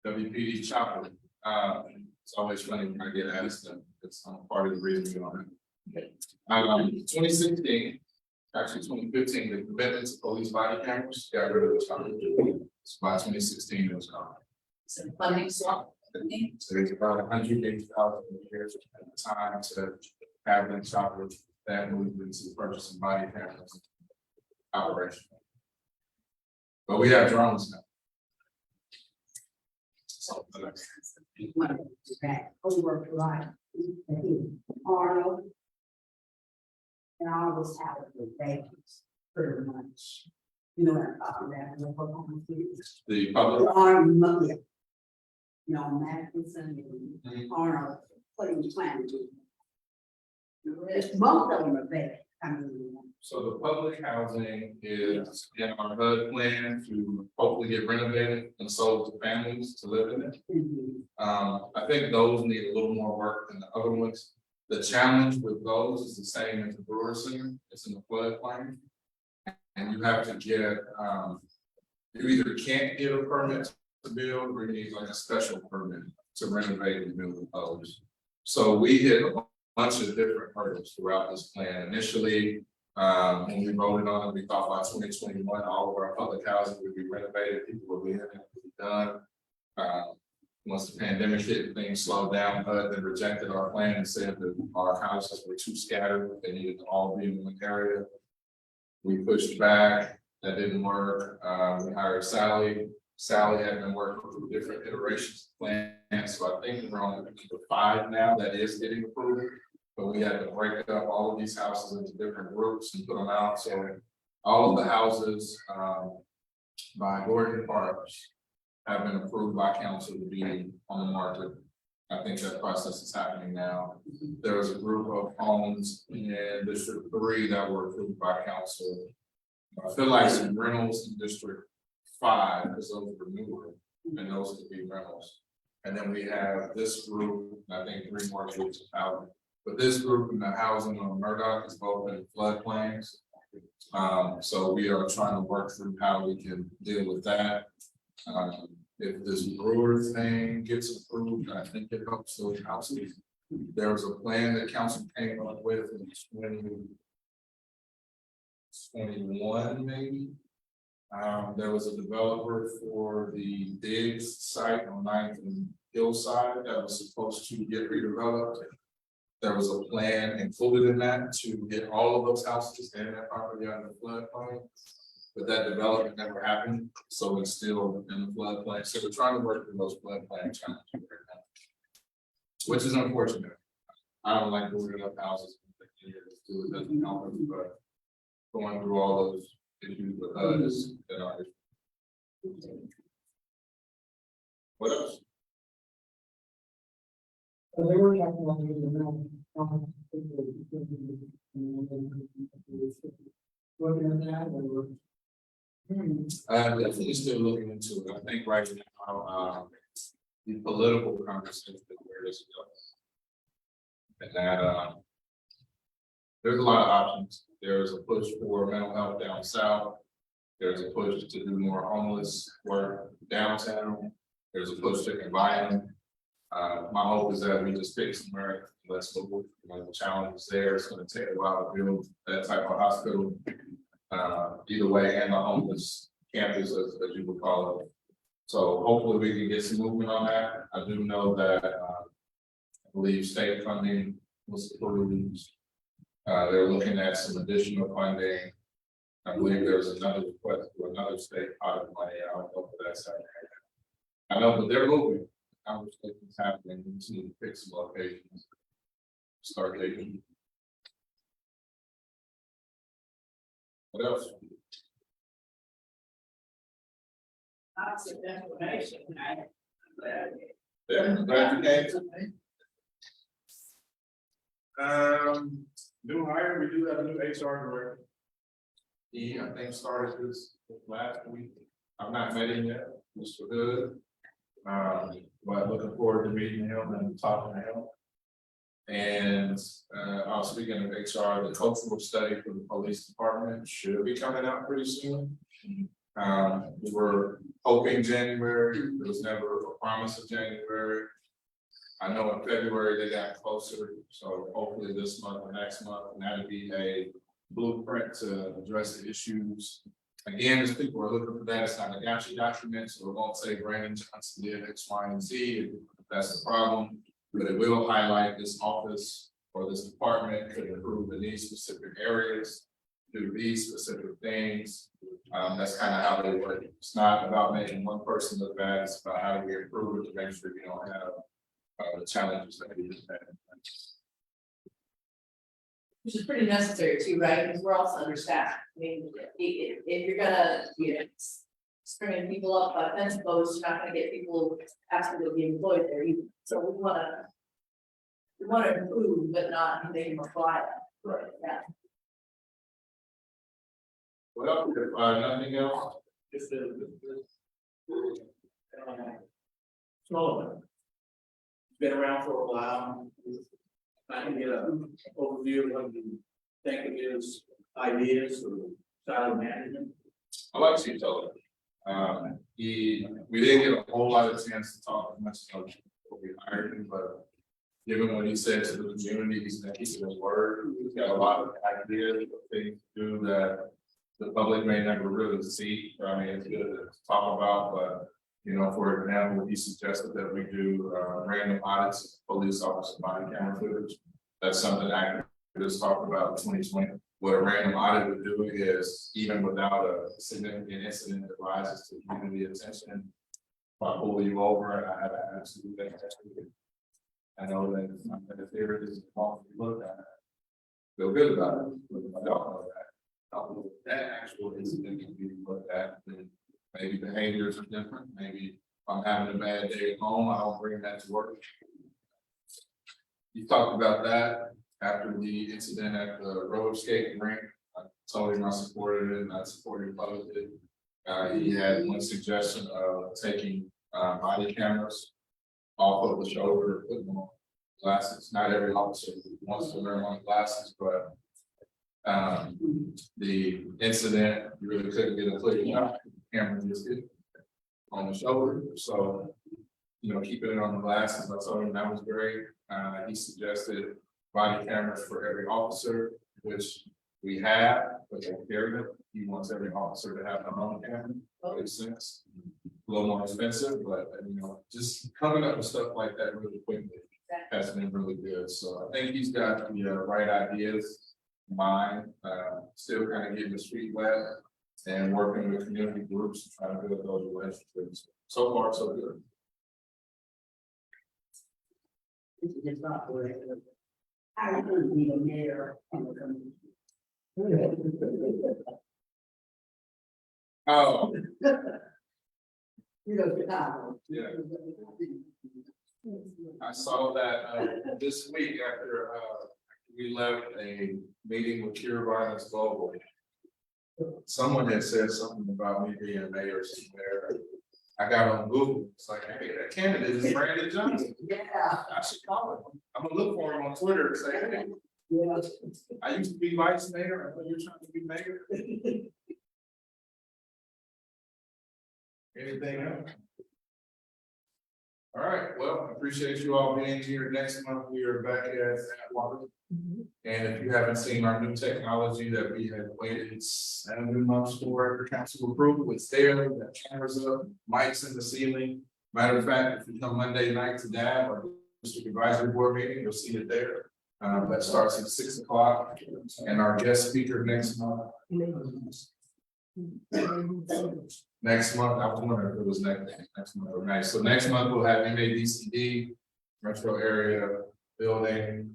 WPD chopper? It's always funny when I get asked them, it's part of the reason we on it. 2016. Actually, 2015, the commitment to police body cameras got rid of the chopper. So by 2016, it was gone. So funding swap. So there's about 180,000 years at the time to have them chopper that movement to purchasing body cameras operation. But we have drones now. So Back over like Arnold. And all this happened with vacancies, pretty much. You know what I'm talking about? the public, Arnold, Madison and Arnold, putting plan. Most of them are vacant. I mean. so the public housing is in our HUD plan to hopefully get renovated and sold to families to live in it. I think those need a little more work than the other ones. The challenge with those is the same as the Brewer Center, it's in the floodplain. And you have to get, you either can't get a permit to build, or you need like a special permit to renovate and build those. So we hit a bunch of different hurdles throughout this plan. Initially, when we voted on it, we thought by 2021, all of our public housing would be renovated, people would be in it, would be done. Once the pandemic hit, things slowed down, they rejected our plan and said that our houses were too scattered, they needed to all be in one area. We pushed back, that didn't work, we hired Sally. Sally had been working through different iterations of plans, so I think we're on number 5 now that is getting approved. But we had to break up all of these houses into different groups and put them out, so all of the houses, by Gordon Parks have been approved by council to be on the market. I think that process is happening now. There was a group of homes in District 3 that were approved by council. I feel like some rentals in District 5, because those were newer, and those could be rentals. And then we have this group, I think 3 more groups of housing But this group in the housing on Murdoch is both in floodplains. So we are trying to work through how we can deal with that. If this brewer thing gets approved, I think it helps those houses. There was a plan that council came up with in 2021, maybe. There was a developer for the Diggs site on 9th and Hillside that was supposed to get redeveloped. There was a plan included in that to get all of those houses and that property out of the floodplain. But that development never happened, so it's still in the floodplain. So we're trying to work through those floodplain challenges right now, which is unfortunate. I don't like moving up houses. It doesn't help us, but going through all those issues with us and others. What else? I'm definitely still looking into it. I think right now, the political conversation, where does it go? And that, there's a lot of options. There's a push for mental health down south. There's a push to do more homeless work downtown. There's a push to combine them. My hope is that we just pick somewhere, let's look, the challenge is there. It's gonna take a while to build that type of hospital. Either way, and the homeless campus, as you would call it. So hopefully we can get some movement on that. I do know that, I believe state funding was approved. They're looking at some additional funding. I believe there's another request for another state pot of money. I don't know if that's happening. I know, but they're moving. Conversations happening. We just need to pick some locations. Start taking. What else? Lots of information, right? Yeah, glad you came today. New hire, we do have a new HR director. He, I think, started this last week. I've not met him yet, Mr. Hood. But looking forward to meeting him and talking to him. And, speaking of HR, the cultural study for the police department should be coming out pretty soon. We were hoping January, there was never a promise of January. I know in February they got closer, so hopefully this month or next month, and that'll be a blueprint to address the issues. Again, as people are looking for that, it's not a gotcha document, so it won't say Brandon Johnson did X, Y, and Z, if that's the problem. But it will highlight this office or this department could improve in these specific areas, do these specific things. That's kind of how they work. It's not about making one person look bad, it's about how do we improve it to make sure you don't have the challenges that we just had. Which is pretty necessary too, right? Because we're also understaffed. I mean, if you're gonna, stringing people up by fence posts, you're not gonna get people asking to be employed there either. So we wanna improve, but not make them apply. Right. Yeah. Well, if nothing else, Sullivan. Been around for a while. I can get an overview of what you think of his ideas or style of management. I like Chief Sullivan. We didn't get a whole lot of chance to talk as much as we hired him, but given what he said to the community, he's keeping his word. He's got a lot of ideas of things to do that the public may never really see. I mean, it's good to talk about, but for example, he suggested that we do random audits of police officer body camera footage. That's something activists talked about in 2020. What a random audit would do is, even without a significant incident that rises to community attention, if I pull you over and I have an absolute thing, I know that it's not that if there is a fault to look at, feel good about it, but if I don't know that actual incident can be looked at, then maybe behaviors are different. Maybe if I'm having a bad day at home, I don't bring that to work. You talked about that after the incident at the roller skating rink. I told him I supported it and I supported it. He had one suggestion of taking body cameras off of the shoulder, putting them on glasses. Not every officer wants to wear one glasses, but the incident, you really couldn't get a clear shot. Camera just hit on the shoulder, so, keeping it on the glasses, I told him that was great. He suggested body cameras for every officer, which we have, but they carry them. He wants every officer to have their own camera. Makes sense. A little more expensive, but just coming up with stuff like that really quickly has been really good. So I think he's got the right ideas in mind, still kind of getting the street wet and working with community groups, trying to build those relationships. So far, so good. It's not where I could be the mayor and the community. Oh, Chicago. yeah. I saw that this week after we left a meeting with Cure Violence Global. Someone had said something about me being mayor somewhere. I got on Google, it's like, hey, that candidate is Brandon Johnson. Yeah. I should call him. I'm gonna look for him on Twitter and say, hey, Yeah. I used to be vice mayor, I know you're trying to be mayor. Anything else? All right, well, I appreciate you all being here. Next month, we are back at Atwater. And if you haven't seen our new technology that we had waited 7 months for council approval, it's there, we got cameras up, mics in the ceiling. Matter of fact, if you come Monday night to DAB or district advisory board meeting, you'll see it there. That starts at 6 o'clock, and our guest speaker next month. Next month, I was wondering if it was next month or next. So next month we'll have MADCD, metro area building.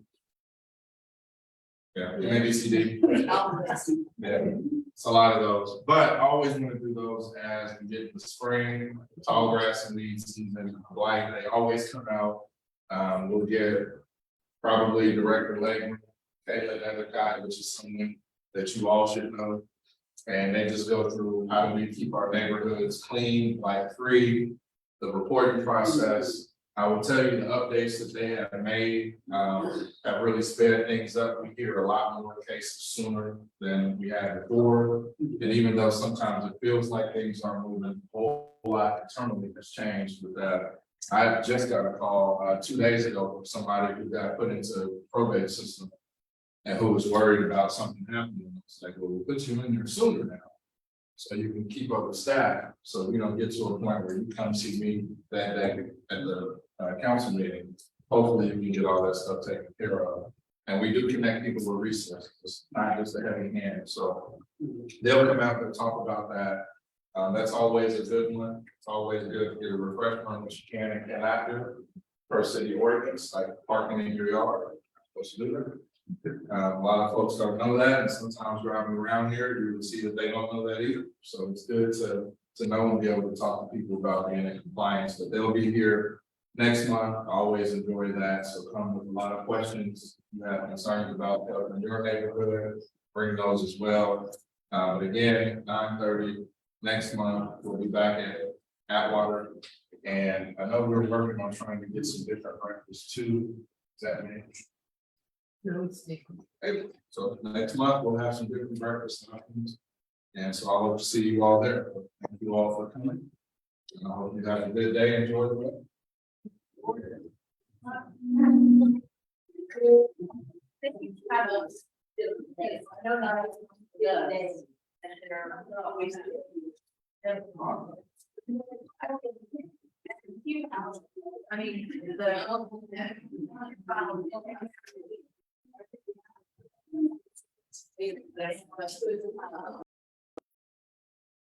Yeah, MADCD. Yeah, it's a lot of those, but I always want to do those as we get the spring, tall grass and weed season, blight, they always come out. We'll get probably Director Legman, Kayla Nethercott, which is someone that you all should know. And they just go through how do we keep our neighborhoods clean, blight free, the reporting process. I will tell you the updates that they have made have really sped things up. We hear a lot more cases sooner than we had before. And even though sometimes it feels like things aren't moving, a whole lot internally has changed with that. I just got a call 2 days ago from somebody who got put into the probate system and who was worried about something happening. It's like, well, we'll put you in there sooner now, so you can keep up with staff, so we don't get to a point where you come see me that day at the council meeting. Hopefully you can get all that stuff taken care of. And we do connect people with resources, not just a heavy hand, so they'll come out and talk about that. That's always a good one. It's always good to get a refresher on what you can and cannot do per city ordinance, like parking in your yard. What's to do that? A lot of folks don't know that, and sometimes driving around here, you will see that they don't know that either. So it's good to know and be able to talk to people about being in compliance, but they'll be here next month. I always enjoy that, so come with a lot of questions you have concerns about in your neighborhood, bring those as well. But again, 9:30 next month, we'll be back at Atwater, and I know we're working on trying to get some different breakfasts too. Does that mean? Hey, so next month we'll have some different breakfast options. And so I hope to see you all there. Thank you all for coming. And I hope you have a good day. Enjoy the weather. I mean, the